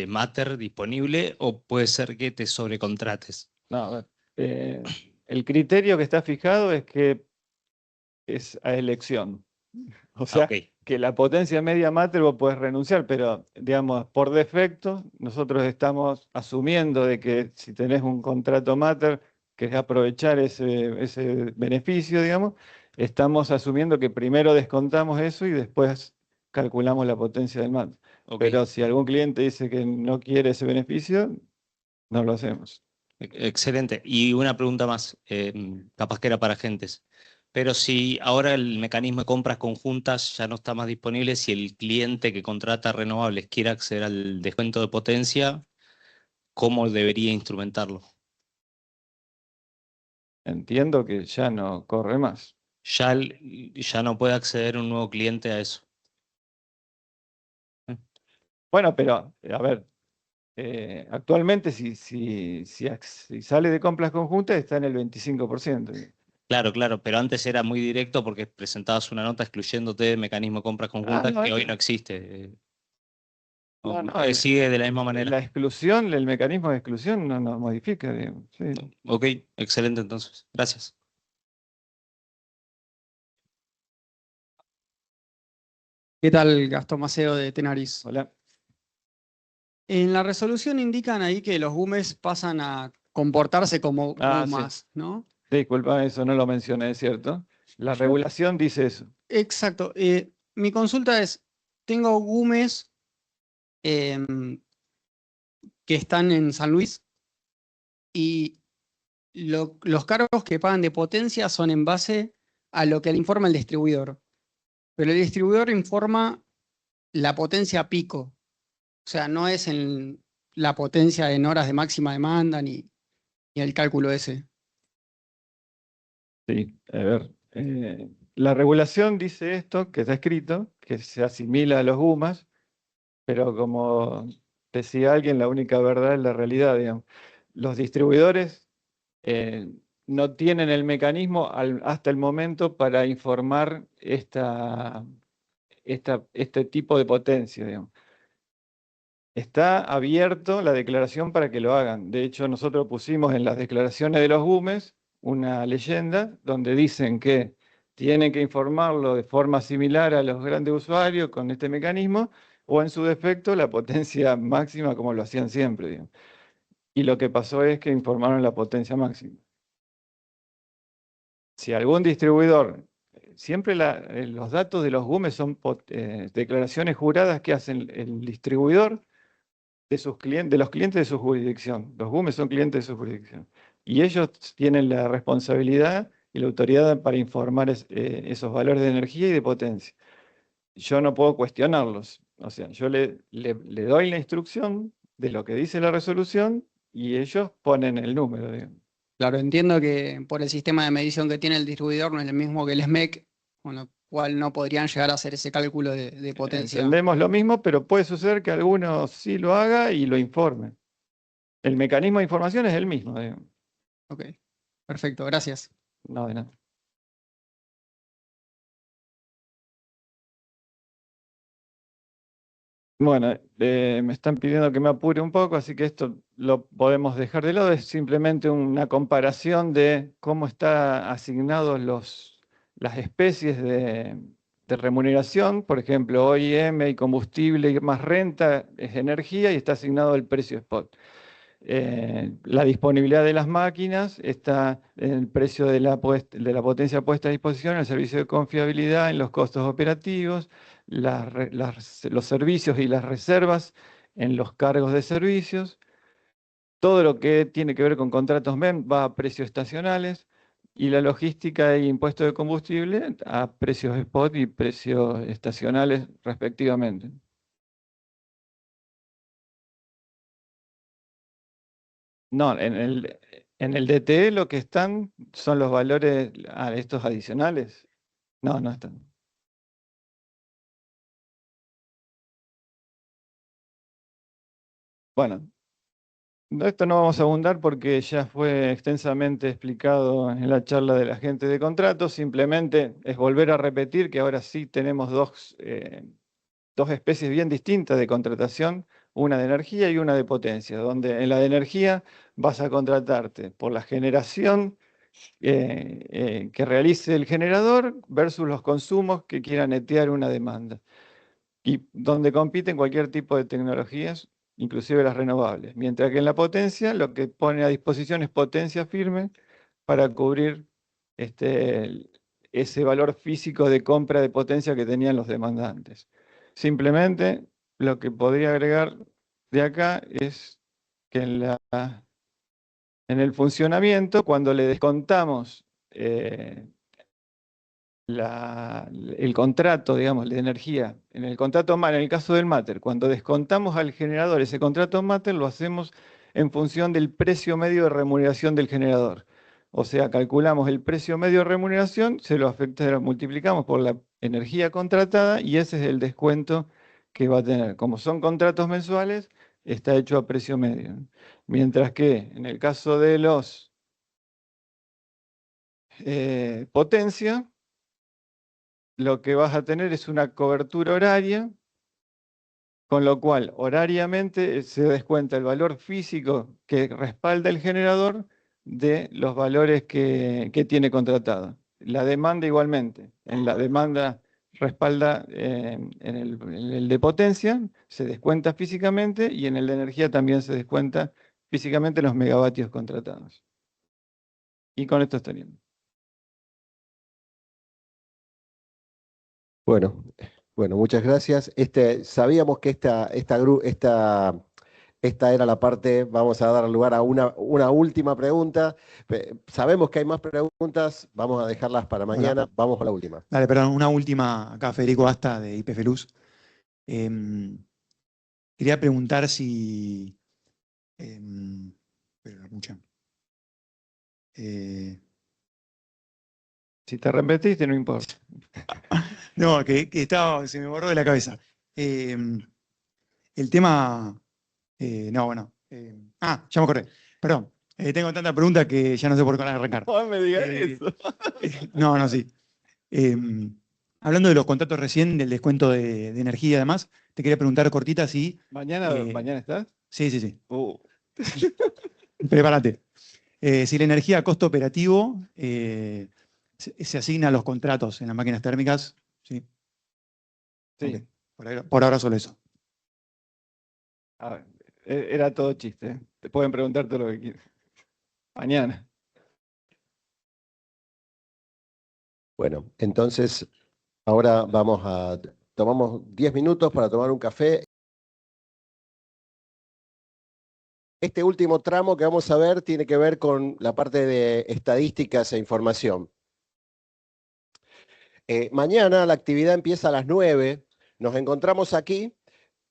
mater disponible o puede ser que te sobrecontrates? No, a ver, el criterio que está fijado es que es a elección. O sea, Ok. que la potencia media mater vos podés renunciar, pero digamos, por defecto, nosotros estamos asumiendo de que si tenés un contrato mater, querés aprovechar ese beneficio, digamos, estamos asumiendo que primero descontamos eso y después calculamos la potencia del mater. Ok. Pero si algún cliente dice que no quiere ese beneficio, no lo hacemos. Excelente. Y una pregunta más, capaz que era para agentes. Pero si ahora el mecanismo de compras conjuntas ya no está más disponible, si el cliente que contrata renovables quiere acceder al descuento de potencia, ¿cómo debería instrumentarlo? Entiendo que ya no corre más. Ya no puede acceder un nuevo cliente a eso. Bueno, pero a ver, actualmente si sale de compras conjuntas está en el 25%. Claro, pero antes era muy directo porque presentabas una nota excluyéndote del mecanismo de compras Ah, conjuntas no, que hoy no existe. no, Sigue de la misma manera. la exclusión, el mecanismo de exclusión no nos modifica, digamos. Sí. Ok, excelente entonces. Gracias. ¿Qué tal, Gastón Maceo de Tenaris? Hola. En la resolución indican ahí que los GUMES pasan a comportarse como Ah, sí. GUMAS, ¿no? Disculpa, eso no lo mencioné, ¿es cierto? La regulación dice eso. Exacto. Mi consulta es, tengo GUMES em, que están en San Luis y los cargos que pagan de potencia son en base a lo que le informa el distribuidor. Pero el distribuidor informa la potencia pico. O sea, no es en la potencia en horas de máxima demanda ni el cálculo ese. Sí, a ver. La regulación dice esto, que está escrito, que se asimila a los GUMAS, pero como decía alguien, la única verdad es la realidad, digamos. Los distribuidores no tienen el mecanismo hasta el momento para informar este tipo de potencia, digamos. Está abierto la declaración para que lo hagan. De hecho, nosotros pusimos en las declaraciones de los GUMES una leyenda donde dicen que tienen que informarlo de forma similar a los grandes usuarios con este mecanismo o en su defecto la potencia máxima como lo hacían siempre, digamos. Y lo que pasó es que informaron la potencia máxima. Si algún distribuidor, siempre los datos de los GUMES son declaraciones juradas que hacen el distribuidor de los clientes de su jurisdicción. Los GUMES son clientes de su jurisdicción. Y ellos tienen la responsabilidad y la autoridad para informar esos valores de energía y de potencia. Yo no puedo cuestionarlos. O sea, yo le doy la instrucción de lo que dice la resolución y ellos ponen el número, digamos. Claro, entiendo que por el sistema de medición que tiene el distribuidor no es el mismo que el SMEC, con lo cual no podrían llegar a hacer ese cálculo de potencia. Entendemos lo mismo, pero puede suceder que alguno sí lo haga y lo informe. El mecanismo de información es el mismo, digamos. Ok, perfecto, gracias. No, de nada. Bueno, me están pidiendo que me apure un poco, así que esto lo podemos dejar de lado. Es simplemente una comparación de cómo están asignados las especies de remuneración. Por ejemplo, OIM y combustible y más renta es energía y está asignado el precio spot. La disponibilidad de las máquinas está en el precio de la potencia puesta a disposición, el servicio de confiabilidad, en los costos operativos, los servicios y las reservas en los cargos de servicios. Todo lo que tiene que ver con contratos MEM va a precios estacionales y la logística e impuesto de combustible a precios spot y precios estacionales respectivamente. No, en el DTE lo que están son los valores estos adicionales. No, no están. Bueno, de esto no vamos a abundar porque ya fue extensamente explicado en la charla del agente de contratos. Simplemente es volver a repetir que ahora sí tenemos dos especies bien distintas de contratación, una de energía y una de potencia, donde en la de energía vas a contratarte por la generación que realice el generador versus los consumos que quiera netear una demanda. Y donde compiten cualquier tipo de tecnologías, inclusive las renovables. Mientras que en la potencia lo que pone a disposición es potencia firme para cubrir ese valor físico de compra de potencia que tenían los demandantes. Simplemente lo que podría agregar de acá es que en el funcionamiento, cuando le descontamos el contrato, digamos, de energía, en el contrato en el caso del Mater, cuando descontamos al generador ese contrato Mater, lo hacemos en función del precio medio de remuneración del generador. O sea, calculamos el precio medio de remuneración, se lo multiplicamos por la energía contratada y ese es el descuento que va a tener. Como son contratos mensuales, está hecho a precio medio. Mientras que en el caso de los potencia, lo que vas a tener es una cobertura horaria, con lo cual horariamente se descuenta el valor físico que respalda el generador de los valores que tiene contratado. La demanda igualmente. En la demanda respalda en el de potencia, se descuenta físicamente y en el de energía también se descuenta físicamente los megavatios contratados. Y con esto estaría. Bueno, bueno, muchas gracias. Sabíamos que esta era la parte, vamos a dar lugar a una última pregunta. Sabemos que hay más preguntas, vamos a dejarlas para mañana. Vamos con la última. Dale, perdón, una última acá, Federico Asta de YPF Luz. Quería preguntar si. Pero mucha. Si te repetiste, no importa. No, que se me borró de la cabeza. El tema. No, bueno. Ya me acordé. Perdón. Tengo tanta pregunta que ya no sé por qué arrancar. No me digas eso. No, sí. Hablando de los contratos recién, del descuento de energía y demás, te quería preguntar cortita si. ¿Mañana estás? Sí. Prepárate. Si la energía a costo operativo se asigna a los contratos en las máquinas térmicas, ¿sí? Sí. Okay. Por ahora solo eso. A ver, era todo chiste. Te pueden preguntar todo lo que quieran. Mañana. Bueno, entonces ahora tomamos 10 minutos para tomar un café. Este último tramo que vamos a ver tiene que ver con la parte de estadísticas e información. Mañana la actividad empieza a las 9. Nos encontramos aquí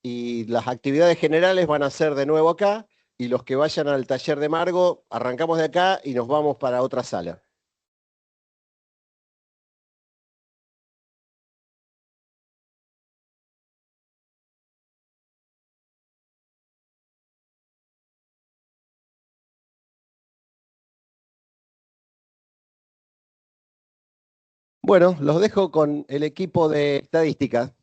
y las actividades generales van a ser de nuevo acá. Y los que vayan al taller de Margo, arrancamos de acá y nos vamos para otra sala. Bueno, los dejo con el equipo de estadística.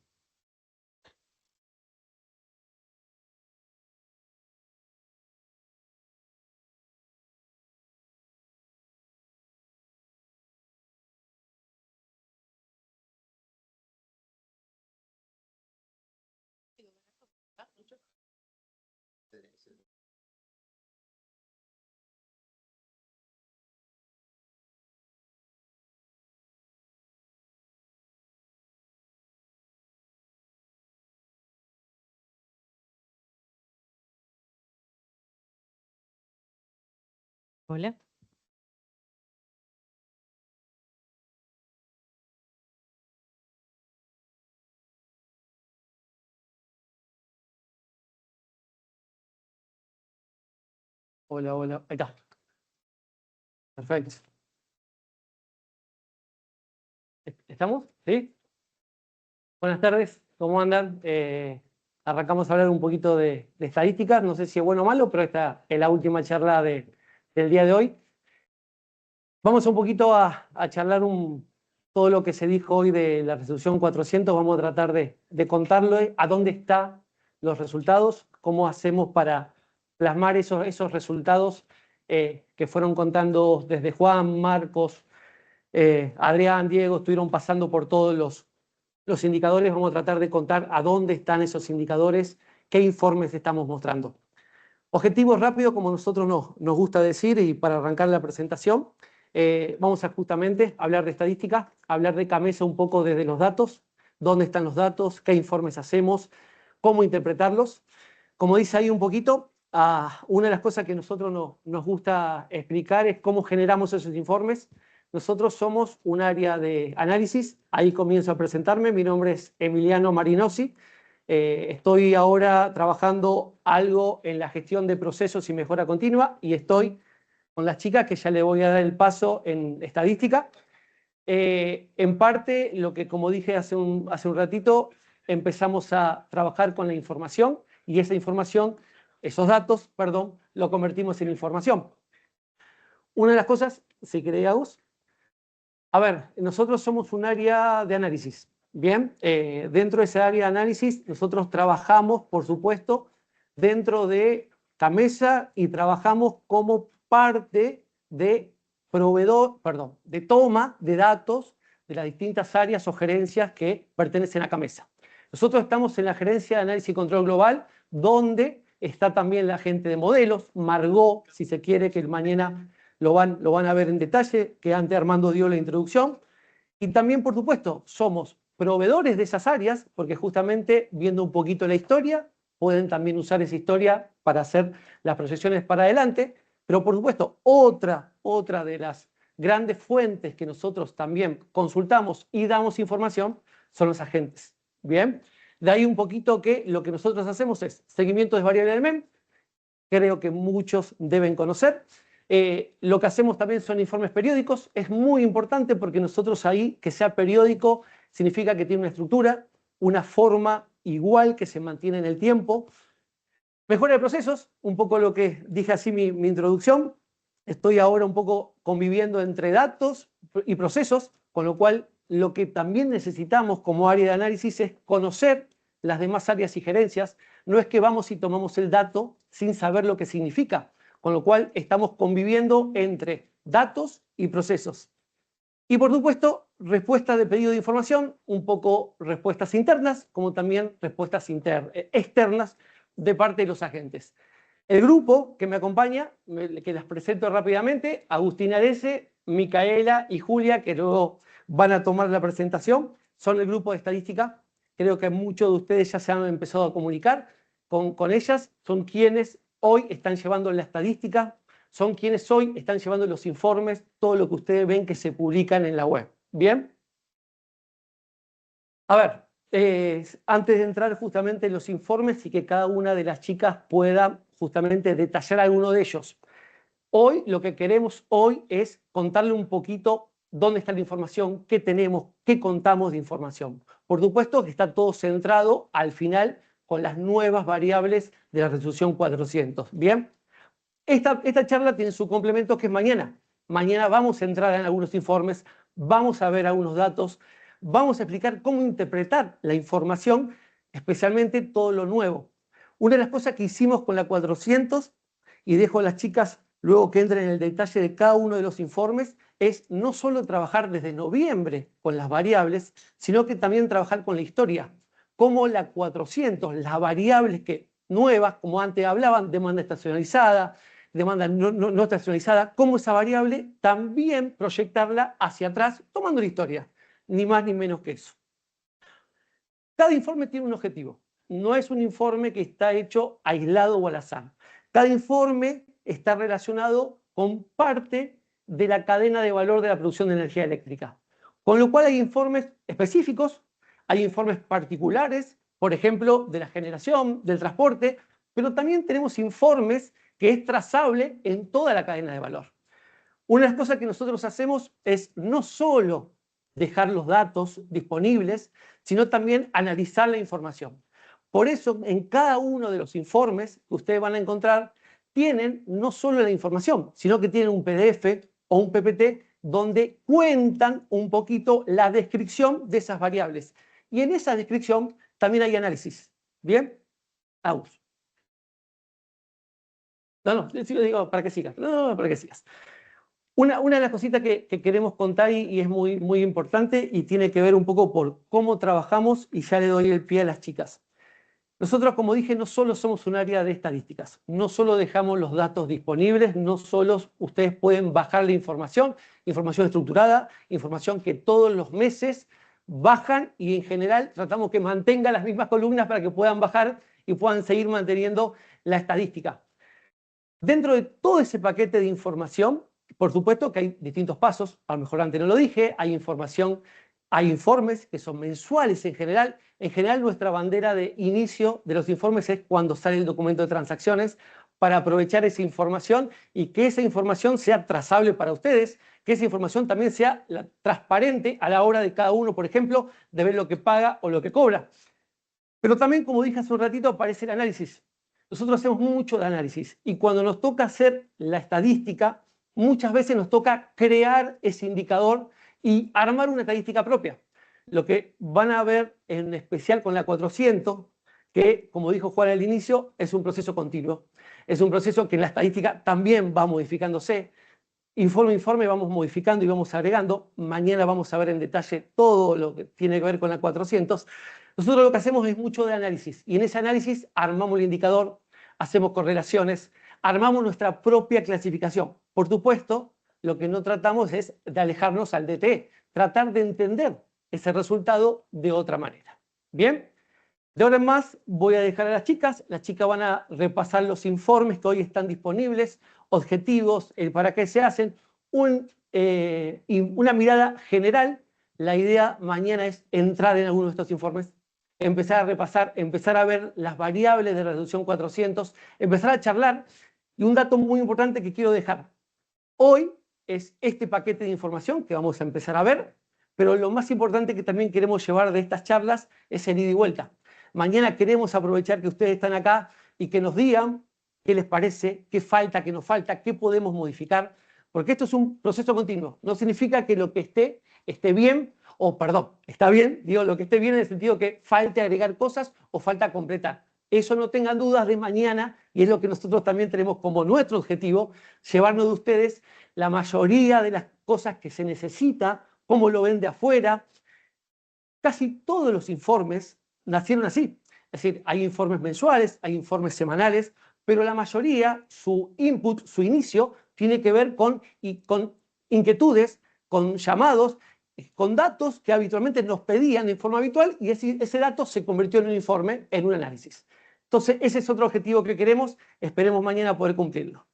Hola. Hola. Ahí está. Perfecto. ¿Estamos? ¿Sí? Buenas tardes. ¿Cómo andan? arrancamos a hablar un poquito de estadísticas. No sé si es bueno o malo, pero esta es la última charla del día de hoy. Vamos un poquito a charlar todo lo que se dijo hoy de la resolución 400. Vamos a tratar de contarle a dónde están los resultados, cómo hacemos para plasmar esos resultados que fueron contando desde Juan, Marcos, Adrián, Diego, estuvieron pasando por todos los indicadores. Vamos a tratar de contar a dónde están esos indicadores, qué informes estamos mostrando. Objetivos rápidos, como nosotros nos gusta decir, y para arrancar la presentación, vamos a justamente hablar de estadística, hablar de Camesa un poco desde los datos, dónde están los datos, qué informes hacemos, cómo interpretarlos. Como dice ahí un poquito, una de las cosas que nosotros nos gusta explicar es cómo generamos esos informes. Nosotros somos un área de análisis, ahí comienzo a presentarme, mi nombre es Emiliano Marinosi, estoy ahora trabajando algo en la gestión de procesos y mejora continua y estoy con las chicas que ya le voy a dar el paso en estadística. En parte, lo que como dije hace un ratito, empezamos a trabajar con la información y esa información, esos datos, perdón, lo convertimos en información. Una de las cosas, si queréis, Agus, a ver, nosotros somos un área de análisis, ¿bien? Dentro de esa área de análisis, nosotros trabajamos, por supuesto, dentro de Camesa y trabajamos como parte de de toma de datos de las distintas áreas o gerencias que pertenecen a Camesa. Nosotros estamos en la gerencia de análisis y control global, donde está también la gente de modelos, Margot, si se quiere, que mañana lo van a ver en detalle, que antes Armando dio la introducción. Y también, por supuesto, somos proveedores de esas áreas, porque justamente viendo un poquito la historia, pueden también usar esa historia para hacer las proyecciones para adelante. Pero, por supuesto, otra de las grandes fuentes que nosotros también consultamos y damos información son los agentes. Bien, de ahí un poquito que lo que nosotros hacemos es seguimiento de variables del MEM, creo que muchos deben conocer. Lo que hacemos también son informes periódicos, es muy importante porque nosotros ahí, que sea periódico, significa que tiene una estructura, una forma igual que se mantiene en el tiempo. Mejora de procesos, un poco lo que dije así mi introducción. Estoy ahora un poco conviviendo entre datos y procesos, con lo cual lo que también necesitamos como área de análisis es conocer las demás áreas y gerencias. No es que vamos y tomamos el dato sin saber lo que significa, con lo cual estamos conviviendo entre datos y procesos. Y por supuesto, respuesta de pedido de información, un poco respuestas internas, como también respuestas externas de parte de los agentes. El grupo que me acompaña, que las presento rápidamente, Agustín Arese, Micaela y Julia, que luego van a tomar la presentación, son el grupo de estadística. Creo que muchos de ustedes ya se han empezado a comunicar con ellas, son quienes hoy están llevando la estadística, son quienes hoy están llevando los informes, todo lo que ustedes ven que se publican en la web. ¿Bien? A ver, antes de entrar justamente en los informes y que cada una de las chicas pueda justamente detallar alguno de ellos. Hoy lo que queremos hoy es contarle un poquito dónde está la información, qué tenemos, qué contamos de información. Por supuesto que está todo centrado al final con las nuevas variables de la resolución 400. ¿Bien? Esta charla tiene su complemento que es mañana. Mañana vamos a entrar en algunos informes, vamos a ver algunos datos, vamos a explicar cómo interpretar la información, especialmente todo lo nuevo. Una de las cosas que hicimos con la 400, y dejo a las chicas luego que entren en el detalle de cada uno de los informes, es no solo trabajar desde noviembre con las variables, sino que también trabajar con la historia. Como la 400, las variables nuevas, como antes hablaban, demanda estacionalizada, demanda no estacionalizada, cómo esa variable también proyectarla hacia atrás, tomando la historia, ni más ni menos que eso. Cada informe tiene un objetivo, no es un informe que está hecho aislado o al azar. Cada informe está relacionado con parte de la cadena de valor de la producción de energía eléctrica, con lo cual hay informes específicos, hay informes particulares, por ejemplo, de la generación, del transporte, pero también tenemos informes que es trazable en toda la cadena de valor. Una de las cosas que nosotros hacemos es no solo dejar los datos disponibles, sino también analizar la información. Por eso, en cada uno de los informes que ustedes van a encontrar, tienen no solo la información, sino que tienen un PDF o un PPT donde cuentan un poquito la descripción de esas variables. Y en esa descripción también hay análisis. ¿Bien? Agus. No, sí lo digo para que sigas. No, para que sigas. Una de las cositas que queremos contar y es muy, muy importante y tiene que ver un poco por cómo trabajamos, y ya le doy el pie a las chicas. Nosotros, como dije, no solo somos un área de estadísticas, no solo dejamos los datos disponibles, no solo ustedes pueden bajar la información estructurada, información que todos los meses bajan y en general tratamos que mantengan las mismas columnas para que puedan bajar y puedan seguir manteniendo la estadística. Dentro de todo ese paquete de información, por supuesto que hay distintos pasos, a lo mejor antes no lo dije, hay información, hay informes que son mensuales en general. En general nuestra bandera de inicio de los informes es cuando sale el documento de transacciones, para aprovechar esa información y que esa información sea trazable para ustedes, que esa información también sea transparente a la hora de cada uno, por ejemplo, de ver lo que paga o lo que cobra. Pero también, como dije hace un ratito, aparece el análisis. Nosotros hacemos mucho de análisis y cuando nos toca hacer la estadística, muchas veces nos toca crear ese indicador y armar una estadística propia. Lo que van a ver en especial con la 400, que como dijo Juan al inicio, es un proceso continuo. Es un proceso que en la estadística también va modificándose. Informe a informe vamos modificando y vamos agregando. Mañana vamos a ver en detalle todo lo que tiene que ver con la 400. Nosotros lo que hacemos es mucho de análisis y en ese análisis armamos el indicador, hacemos correlaciones, armamos nuestra propia clasificación. Por supuesto, lo que no tratamos es de alejarnos al DTE, tratar de entender ese resultado de otra manera. ¿Bien? De ahora en más voy a dejar a las chicas van a repasar los informes que hoy están disponibles, objetivos, el para qué se hacen, una mirada general. La idea mañana es entrar en alguno de estos informes, empezar a repasar, empezar a ver las variables de resolución 400, empezar a charlar. Y un dato muy importante que quiero dejar. Hoy es este paquete de información que vamos a empezar a ver, pero lo más importante que también queremos llevar de estas charlas es el ida y vuelta. Mañana queremos aprovechar que ustedes están acá y que nos digan qué les parece, qué falta, qué nos falta, qué podemos modificar, porque esto es un proceso continuo. No significa que lo que esté bien, o perdón, está bien, digo lo que esté bien en el sentido que falte agregar cosas o falta completar. Eso no tengan dudas de mañana y es lo que nosotros también tenemos como nuestro objetivo, llevarnos de ustedes la mayoría de las cosas que se necesita, cómo lo ven de afuera. Casi todos los informes nacieron así. Es decir, hay informes mensuales, hay informes semanales, pero la mayoría, su input, su inicio, tiene que ver con inquietudes, con llamados, con datos que habitualmente nos pedían de forma habitual y ese dato se convirtió en un informe, en un análisis. Entonces, ese es otro objetivo que queremos. Esperemos mañana poder cumplirlo.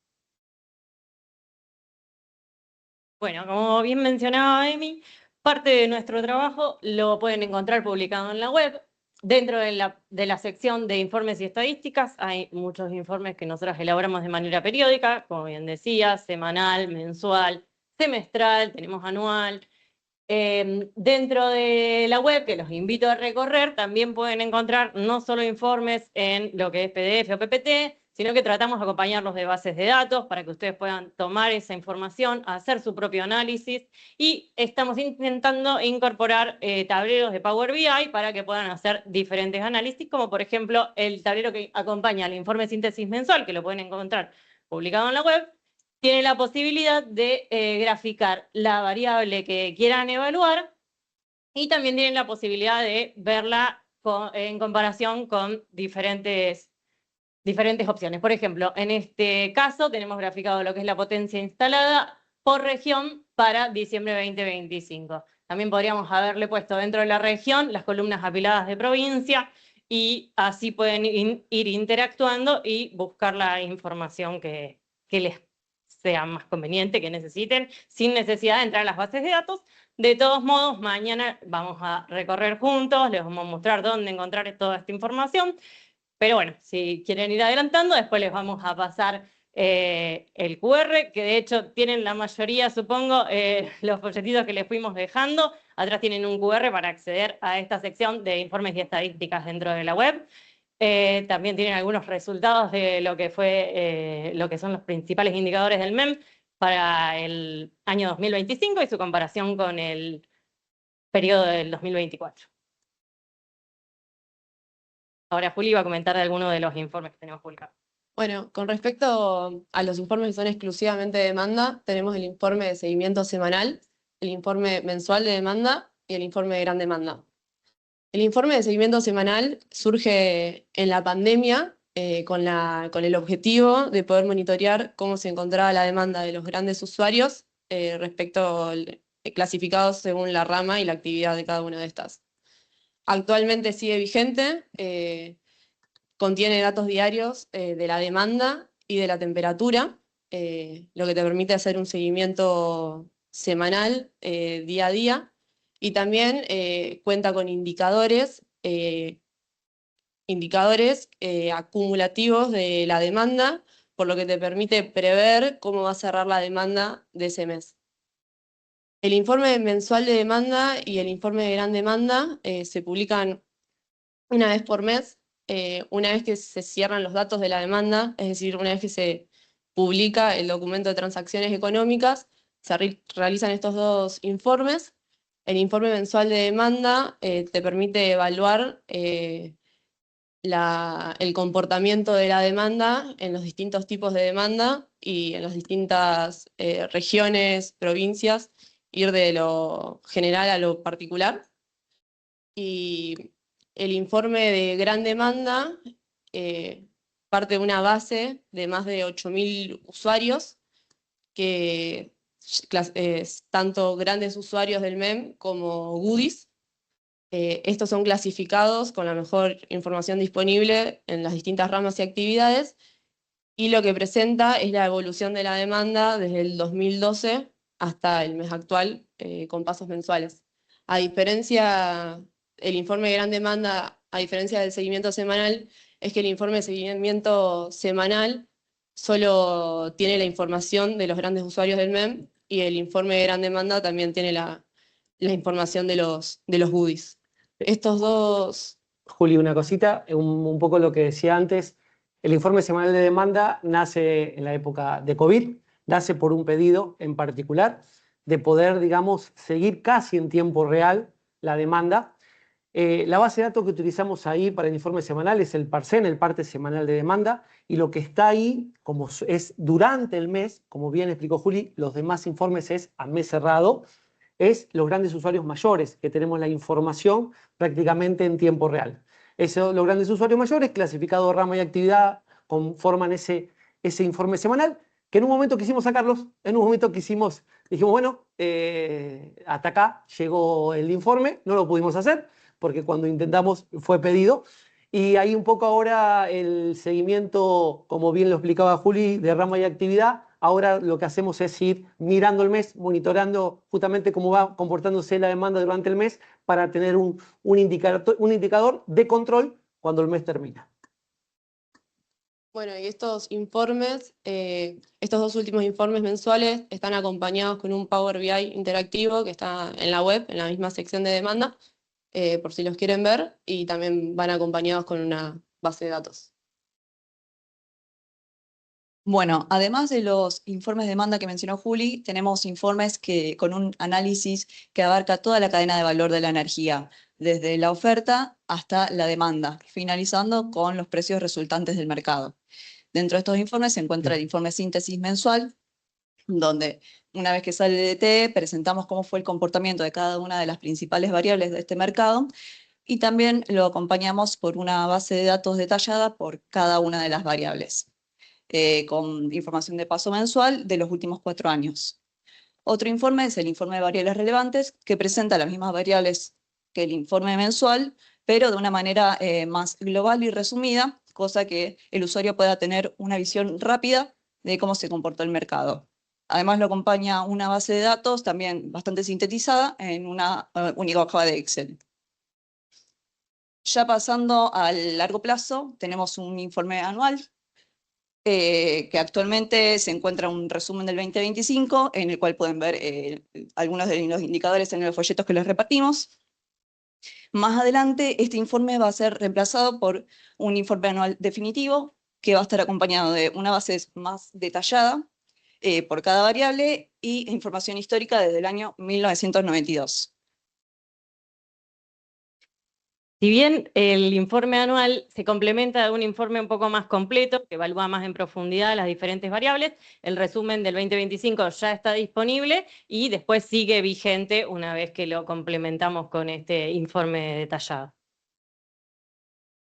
Bueno, como bien mencionaba Emi, parte de nuestro trabajo lo pueden encontrar publicado en la web. Dentro de la sección de informes y estadísticas hay muchos informes que nosotros elaboramos de manera periódica, como bien decía, semanal, mensual, semestral, tenemos anual. Dentro de la web, que los invito a recorrer, también pueden encontrar no solo informes en lo que es PDF o PPT, sino que tratamos de acompañarlos de bases de datos para que ustedes puedan tomar esa información, hacer su propio análisis, y estamos intentando incorporar tableros de Power BI para que puedan hacer diferentes análisis, como por ejemplo el tablero que acompaña al informe síntesis mensual, que lo pueden encontrar publicado en la web. Tiene la posibilidad de graficar la variable que quieran evaluar y también tienen la posibilidad de verla en comparación con diferentes opciones. Por ejemplo, en este caso tenemos graficado lo que es la potencia instalada por región para diciembre 2025. También podríamos haberle puesto dentro de la región las columnas apiladas de provincia y así pueden ir interactuando y buscar la información que les sea más conveniente, que necesiten, sin necesidad de entrar a las bases de datos. De todos modos, mañana vamos a recorrer juntos, les vamos a mostrar dónde encontrar toda esta información. Pero bueno, si quieren ir adelantando, después les vamos a pasar el QR, que de hecho tienen la mayoría, supongo, los folletitos que les fuimos dejando. Atrás tienen un QR para acceder a esta sección de informes y estadísticas dentro de la web. También tienen algunos resultados de lo que fue, lo que son los principales indicadores del MEM para el año 2025 y su comparación con el periodo del 2024. Ahora Juli va a comentar de alguno de los informes que tenemos publicados. Bueno, con respecto a los informes que son exclusivamente de demanda, tenemos el informe de seguimiento semanal, el informe mensual de demanda y el informe de gran demanda. El informe de seguimiento semanal surge en la pandemia con el objetivo de poder monitorear cómo se encontraba la demanda de los grandes usuarios clasificados según la rama y la actividad de cada una de estas. Actualmente sigue vigente, contiene datos diarios de la demanda y de la temperatura, lo que te permite hacer un seguimiento semanal, día a día, y también cuenta con indicadores acumulativos de la demanda, por lo que te permite prever cómo va a cerrar la demanda de ese mes. El informe mensual de demanda y el informe de gran demanda se publican una vez por mes, una vez que se cierran los datos de la demanda, es decir, una vez que se publica el documento de transacciones económicas, se realizan estos dos informes. El informe mensual de demanda te permite evaluar el comportamiento de la demanda en los distintos tipos de demanda y en las distintas regiones, provincias, ir de lo general a lo particular. Y el informe de gran demanda parte de una base de más de 8.000 usuarios, que es tanto grandes usuarios del MEM como goodies. Estos son clasificados con la mejor información disponible en las distintas ramas y actividades, y lo que presenta es la evolución de la demanda desde el 2012 hasta el mes actual, con pasos mensuales. A diferencia, el informe de gran demanda, a diferencia del seguimiento semanal, es que el informe de seguimiento semanal solo tiene la información de los grandes usuarios del MEM, y el informe de gran demanda también tiene la información de los goodies. Estos dos... Juli, una cosita, un poco lo que decía antes, el informe semanal de demanda nace en la época de COVID, nace por un pedido en particular de poder, digamos, seguir casi en tiempo real la demanda. La base de datos que utilizamos ahí para el informe semanal es el PARSEN, el parte semanal de demanda, y lo que está ahí, como es durante el mes, como bien explicó Juli, los demás informes es a mes cerrado, es los grandes usuarios mayores, que tenemos la información prácticamente en tiempo real. Los grandes usuarios mayores, clasificados rama y actividad, conforman ese informe semanal, que en un momento quisimos sacarlos, dijimos, bueno, hasta acá llegó el informe, no lo pudimos hacer, porque cuando intentamos fue pedido, y ahí un poco ahora el seguimiento, como bien lo explicaba Juli, de rama y actividad, ahora lo que hacemos es ir mirando el mes, monitoreando justamente cómo va comportándose la demanda durante el mes, para tener un indicador de control cuando el mes termina. Bueno, y estos informes, estos dos últimos informes mensuales están acompañados con un Power BI interactivo que está en la web, en la misma sección de demanda, por si los quieren ver, y también van acompañados con una base de datos. Bueno, además de los informes de demanda que mencionó Juli, tenemos informes con un análisis que abarca toda la cadena de valor de la energía, desde la oferta hasta la demanda, finalizando con los precios resultantes del mercado. Dentro de estos informes se encuentra el informe síntesis mensual, donde una vez que sale el DT, presentamos cómo fue el comportamiento de cada una de las principales variables de este mercado, y también lo acompañamos por una base de datos detallada por cada una de las variables, con información de paso mensual de los últimos 4 años. Otro informe es el informe de variables relevantes, que presenta las mismas variables que el informe mensual, pero de una manera más global y resumida, cosa que el usuario pueda tener una visión rápida de cómo se comportó el mercado. Además lo acompaña una base de datos también bastante sintetizada en una única hoja de Excel. Ya pasando al largo plazo, tenemos un informe anual que actualmente se encuentra un resumen del 2025, en el cual pueden ver algunos de los indicadores en los folletos que les repartimos. Más adelante, este informe va a ser reemplazado por un informe anual definitivo que va a estar acompañado de una base más detallada por cada variable y información histórica desde el año 1992. Si bien el informe anual se complementa de un informe un poco más completo, que evalúa más en profundidad las diferentes variables, el resumen del 2025 ya está disponible y después sigue vigente una vez que lo complementamos con este informe detallado.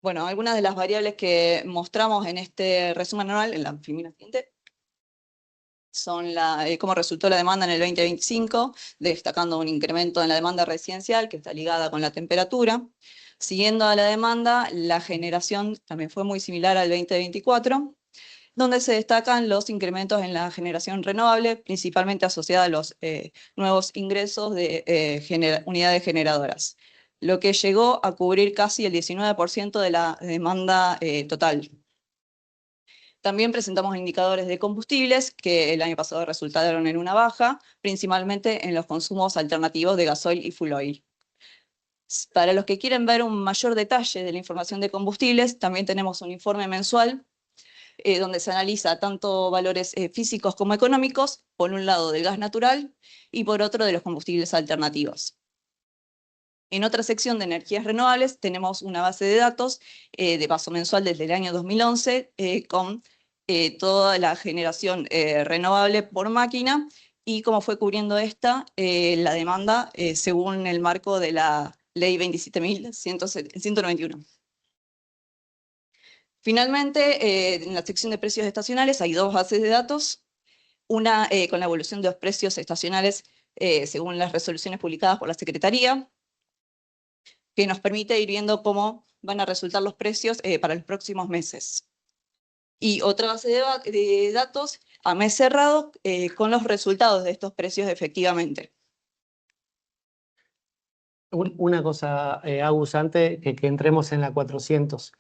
Bueno, algunas de las variables que mostramos en este resumen anual, en la filmina siguiente, son cómo resultó la demanda en el 2025, destacando un incremento en la demanda residencial que está ligada con la temperatura. Siguiendo a la demanda, la generación también fue muy similar al 2024, donde se destacan los incrementos en la generación renovable, principalmente asociada a los nuevos ingresos de unidades generadoras, lo que llegó a cubrir casi el 19% de la demanda total. También presentamos indicadores de combustibles que el año pasado resultaron en una baja, principalmente en los consumos alternativos de gasoil y fuel oil. Para los que quieren ver un mayor detalle de la información de combustibles, también tenemos un informe mensual donde se analiza tanto valores físicos como económicos, por un lado del gas natural y por otro de los combustibles alternativos. En otra sección de energías renovables tenemos una base de datos de paso mensual desde el año 2011 con toda la generación renovable por máquina y cómo fue cubriendo esta la demanda según el marco de la Ley 27.191. Finalmente, en la sección de precios estacionales hay dos bases de datos, una con la evolución de los precios estacionales según las resoluciones publicadas por la Secretaría, que nos permite ir viendo cómo van a resultar los precios para los próximos meses. Y otra base de datos a mes cerrado con los resultados de estos precios efectivamente. Una cosa, Agus, antes que entremos en la 400.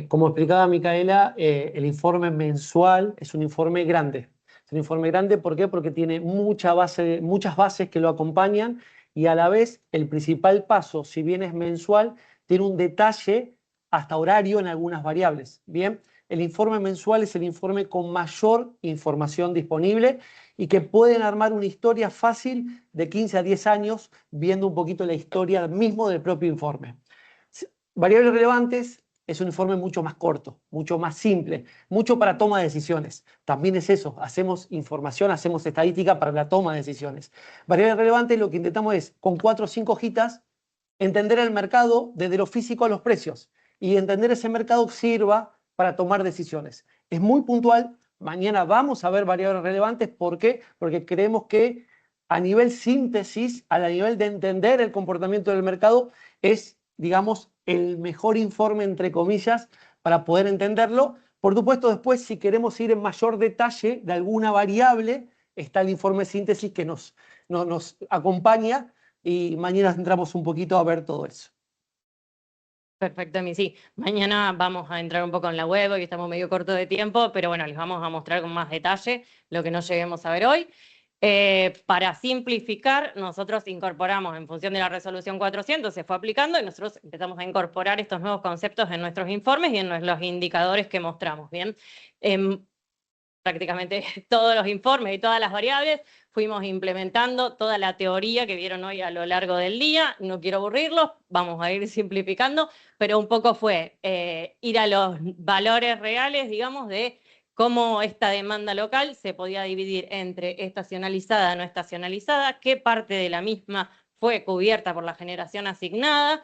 Como explicaba Micaela, el informe mensual es un informe grande. Es un informe grande, ¿por qué? Porque tiene muchas bases que lo acompañan y a la vez el principal paso, si bien es mensual, tiene un detalle hasta horario en algunas variables. Bien, el informe mensual es el informe con mayor información disponible y que pueden armar una historia fácil de 15 a 10 años viendo un poquito la historia mismo del propio informe. Variables relevantes es un informe mucho más corto, mucho más simple, mucho para toma de decisiones. También es eso, hacemos información, hacemos estadística para la toma de decisiones. Variables relevantes lo que intentamos es, con 4 o 5 hojitas, entender el mercado desde lo físico a los precios y entender ese mercado sirva para tomar decisiones. Es muy puntual. Mañana vamos a ver variables relevantes. ¿Por qué? Porque creemos que a nivel síntesis, a nivel de entender el comportamiento del mercado, es, digamos, el mejor informe, entre comillas, para poder entenderlo. Por supuesto, después, si queremos ir en mayor detalle de alguna variable, está el informe síntesis que nos acompaña y mañana entramos un poquito a ver todo eso. Perfecto, Emi. Sí, mañana vamos a entrar un poco en la web, hoy estamos medio cortos de tiempo, pero bueno, les vamos a mostrar con más detalle lo que no lleguemos a ver hoy. Para simplificar, nosotros incorporamos en función de la resolución 400, se fue aplicando y nosotros empezamos a incorporar estos nuevos conceptos en nuestros informes y en los indicadores que mostramos, ¿bien? Prácticamente todos los informes y todas las variables fuimos implementando toda la teoría que vieron hoy a lo largo del día. No quiero aburrirlos, vamos a ir simplificando, pero un poco fue ir a los valores reales, digamos, de cómo esta demanda local se podía dividir entre estacionalizada, no estacionalizada, qué parte de la misma fue cubierta por la generación asignada.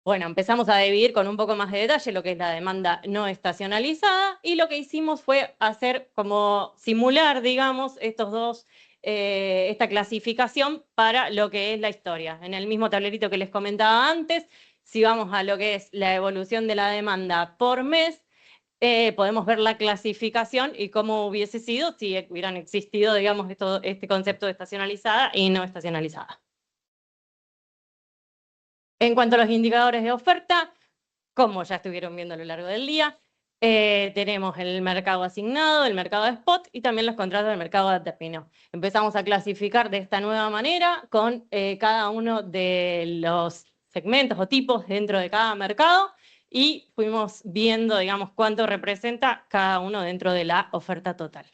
Bueno, empezamos a dividir con un poco más de detalle lo que es la demanda no estacionalizada y lo que hicimos fue hacer como simular, digamos, esta clasificación para lo que es la historia. En el mismo tablerito que les comentaba antes, si vamos a lo que es la evolución de la demanda por mes, podemos ver la clasificación y cómo hubiese sido si hubieran existido, digamos, este concepto de estacionalizada y no estacionalizada. En cuanto a los indicadores de oferta, como ya estuvieron viendo a lo largo del día, tenemos el mercado asignado, el mercado de spot y también los contratos del mercado de término. Empezamos a clasificar de esta nueva manera con cada uno de los segmentos o tipos dentro de cada mercado y fuimos viendo, digamos, cuánto representa cada uno dentro de la oferta total.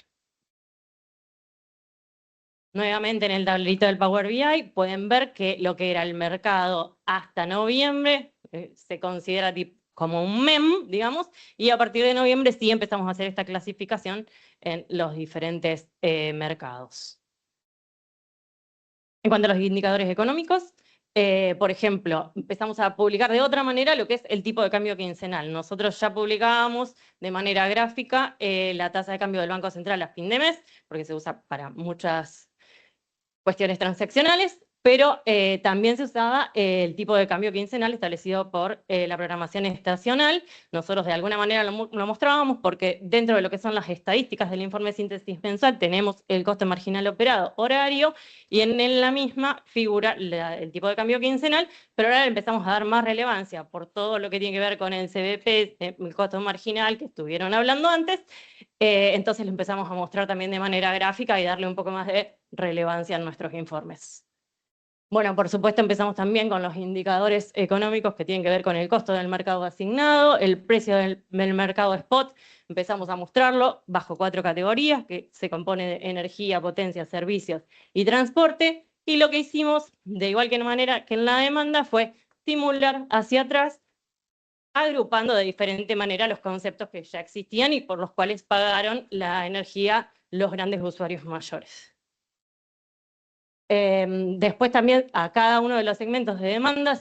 Nuevamente en el tablerito del Power BI pueden ver que lo que era el mercado hasta noviembre se considera como un MEM, digamos, y a partir de noviembre sí empezamos a hacer esta clasificación en los diferentes mercados. En cuanto a los indicadores económicos, por ejemplo, empezamos a publicar de otra manera lo que es el tipo de cambio quincenal. Nosotros ya publicábamos de manera gráfica la tasa de cambio del Banco Central a fin de mes, porque se usa para muchas cuestiones transaccionales, pero también se usaba el tipo de cambio quincenal establecido por la programación estacional. Nosotros de alguna manera lo mostrábamos porque dentro de lo que son las estadísticas del informe de síntesis mensual tenemos el costo marginal operado horario y en la misma figura el tipo de cambio quincenal, pero ahora le empezamos a dar más relevancia por todo lo que tiene que ver con el CBP, el costo marginal que estuvieron hablando antes. Entonces lo empezamos a mostrar también de manera gráfica y darle un poco más de relevancia a nuestros informes. Bueno, por supuesto empezamos también con los indicadores económicos que tienen que ver con el costo del mercado asignado, el precio del mercado spot, empezamos a mostrarlo bajo 4 categorías que se compone de energía, potencia, servicios y transporte, y lo que hicimos de igual manera que en la demanda fue simular hacia atrás, agrupando de diferente manera los conceptos que ya existían y por los cuales pagaron la energía los grandes usuarios mayores. Después también a cada uno de los segmentos de demanda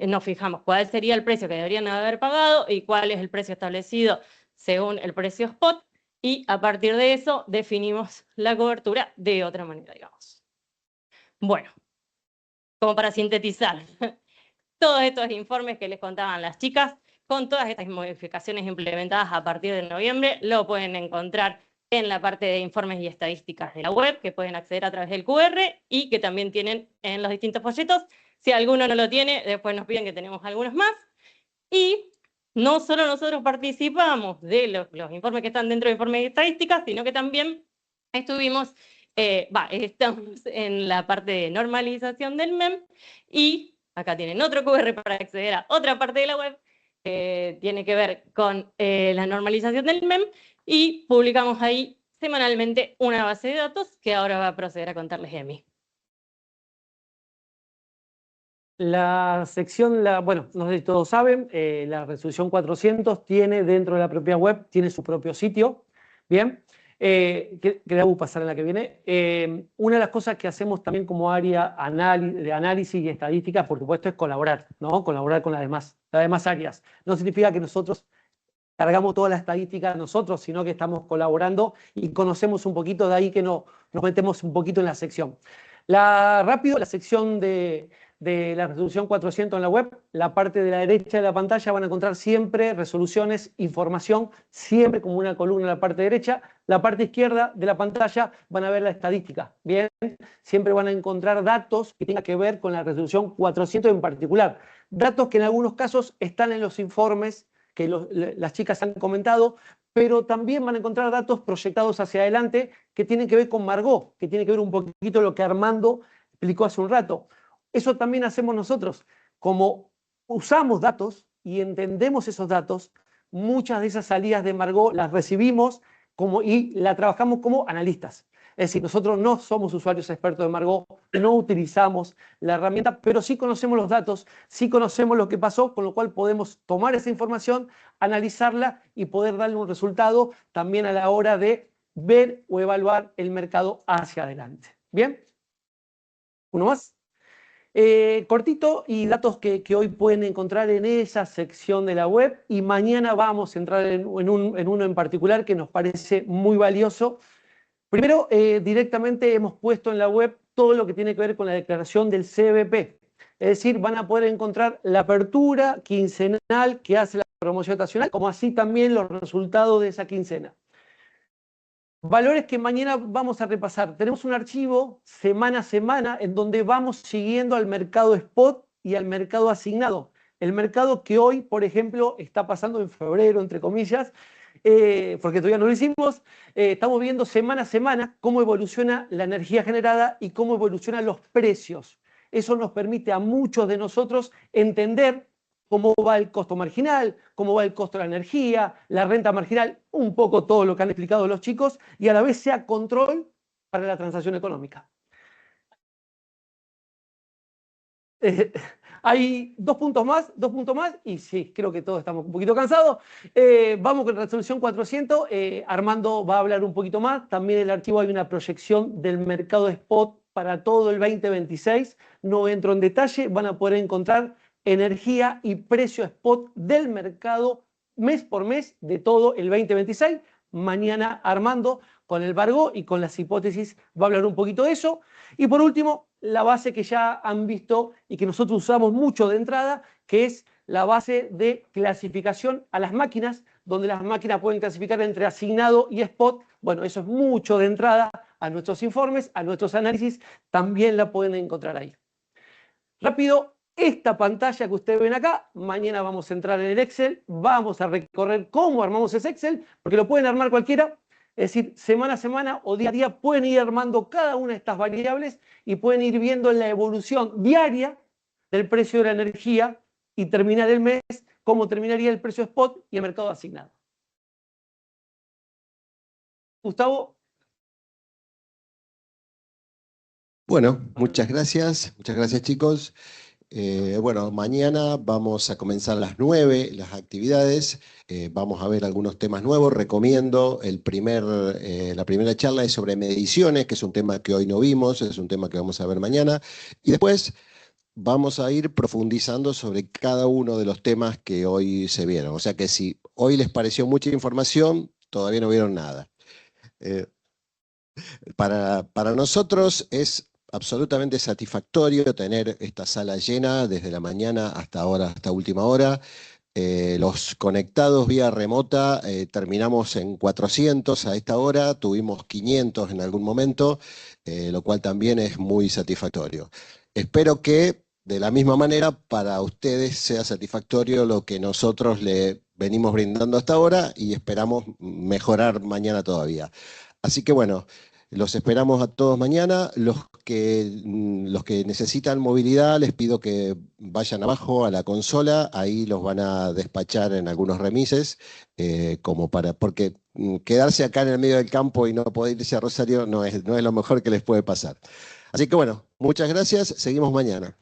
nos fijamos cuál sería el precio que deberían haber pagado y cuál es el precio establecido según el precio spot, y a partir de eso definimos la cobertura de otra manera, digamos. Bueno, como para sintetizar, todos estos informes que les contaban las chicas, con todas estas modificaciones implementadas a partir de noviembre, lo pueden encontrar en la parte de informes y estadísticas de la web, que pueden acceder a través del QR y que también tienen en los distintos folletos. Si alguno no lo tiene, después nos piden que tenemos algunos más. Y no solo nosotros participamos de los informes que están dentro de informes y estadísticas, sino que también estamos en la parte de normalización del MEM, y acá tienen otro QR para acceder a otra parte de la web, tiene que ver con la normalización del MEM, y publicamos ahí semanalmente una base de datos que ahora va a proceder a contarles Emi. La sección, bueno, no sé si todos saben, la resolución 400 tiene dentro de la propia web, tiene su propio sitio, ¿bien? Que debo pasar en la que viene. Una de las cosas que hacemos también como área de análisis y estadística, por supuesto, es colaborar, ¿no? Colaborar con las demás áreas. No significa que nosotros cargamos toda la estadística nosotros, sino que estamos colaborando y conocemos un poquito, de ahí que nos metemos un poquito en la sección. Rápido, la sección de la resolución 400 en la web, la parte de la derecha de la pantalla van a encontrar siempre resoluciones, información, siempre como una columna en la parte derecha. La parte izquierda de la pantalla van a ver la estadística, ¿bien? Siempre van a encontrar datos que tengan que ver con la resolución 400 en particular. Datos que en algunos casos están en los informes que las chicas han comentado, pero también van a encontrar datos proyectados hacia adelante que tienen que ver con Margot, que tiene que ver un poquito lo que Armando explicó hace un rato. Eso también hacemos nosotros. Como usamos datos y entendemos esos datos, muchas de esas salidas de Margot las recibimos y la trabajamos como analistas. Es decir, nosotros no somos usuarios expertos de Margot, no utilizamos la herramienta, pero sí conocemos los datos, sí conocemos lo que pasó, con lo cual podemos tomar esa información, analizarla y poder darle un resultado también a la hora de ver o evaluar el mercado hacia adelante. ¿Bien? ¿Uno más? Cortito, y datos que hoy pueden encontrar en esa sección de la web, y mañana vamos a entrar en uno en particular que nos parece muy valioso. Primero, directamente hemos puesto en la web todo lo que tiene que ver con la declaración del CBP. Es decir, van a poder encontrar la apertura quincenal que hace la promoción estacional, como así también los resultados de esa quincena. Valores que mañana vamos a repasar. Tenemos un archivo semana a semana en donde vamos siguiendo al mercado spot y al mercado asignado. El mercado que hoy, por ejemplo, está pasando en febrero, entre comillas, porque todavía no lo hicimos, estamos viendo semana a semana cómo evoluciona la energía generada y cómo evolucionan los precios. Eso nos permite a muchos de nosotros entender cómo va el costo marginal, cómo va el costo de la energía, la renta marginal, un poco todo lo que han explicado los chicos, y a la vez sea control para la transacción económica. Hay dos puntos más, y sí, creo que todos estamos un poquito cansados. Vamos con resolución 400, Armando va a hablar un poquito más. También en el archivo hay una proyección del mercado spot para todo el 2026. No entro en detalle, van a poder encontrar energía y precio spot del mercado mes por mes de todo el 2026. Mañana Armando con el Bargo y con las hipótesis va a hablar un poquito de eso. Y por último, la base que ya han visto y que nosotros usamos mucho de entrada, que es la base de clasificación a las máquinas, donde las máquinas pueden clasificar entre asignado y spot. Bueno, eso es mucho de entrada a nuestros informes, a nuestros análisis, también la pueden encontrar ahí. Rápido, esta pantalla que ustedes ven acá, mañana vamos a entrar en el Excel, vamos a recorrer cómo armamos ese Excel, porque lo pueden armar cualquiera. Es decir, semana a semana o día a día pueden ir armando cada una de estas variables y pueden ir viendo la evolución diaria del precio de la energía y terminar el mes, cómo terminaría el precio spot y el mercado asignado. Gustavo. Bueno, muchas gracias chicos. Bueno, mañana vamos a comenzar a las 9 las actividades. Vamos a ver algunos temas nuevos. Recomiendo la primera charla es sobre mediciones, que es un tema que hoy no vimos, es un tema que vamos a ver mañana. Y después vamos a ir profundizando sobre cada uno de los temas que hoy se vieron. O sea que si hoy les pareció mucha información, todavía no vieron nada. Para nosotros es absolutamente satisfactorio tener esta sala llena desde la mañana hasta ahora, hasta última hora. Los conectados vía remota terminamos en 400 a esta hora, tuvimos 500 en algún momento, lo cual también es muy satisfactorio. Espero que de la misma manera para ustedes sea satisfactorio lo que nosotros le venimos brindando hasta ahora y esperamos mejorar mañana todavía. Así que bueno, los esperamos a todos mañana. Los que necesitan movilidad, les pido que vayan abajo a la consola, ahí los van a despachar en algunos remises, porque quedarse acá en el medio del campo y no poder irse a Rosario no es lo mejor que les puede pasar. Así que bueno, muchas gracias, seguimos mañana.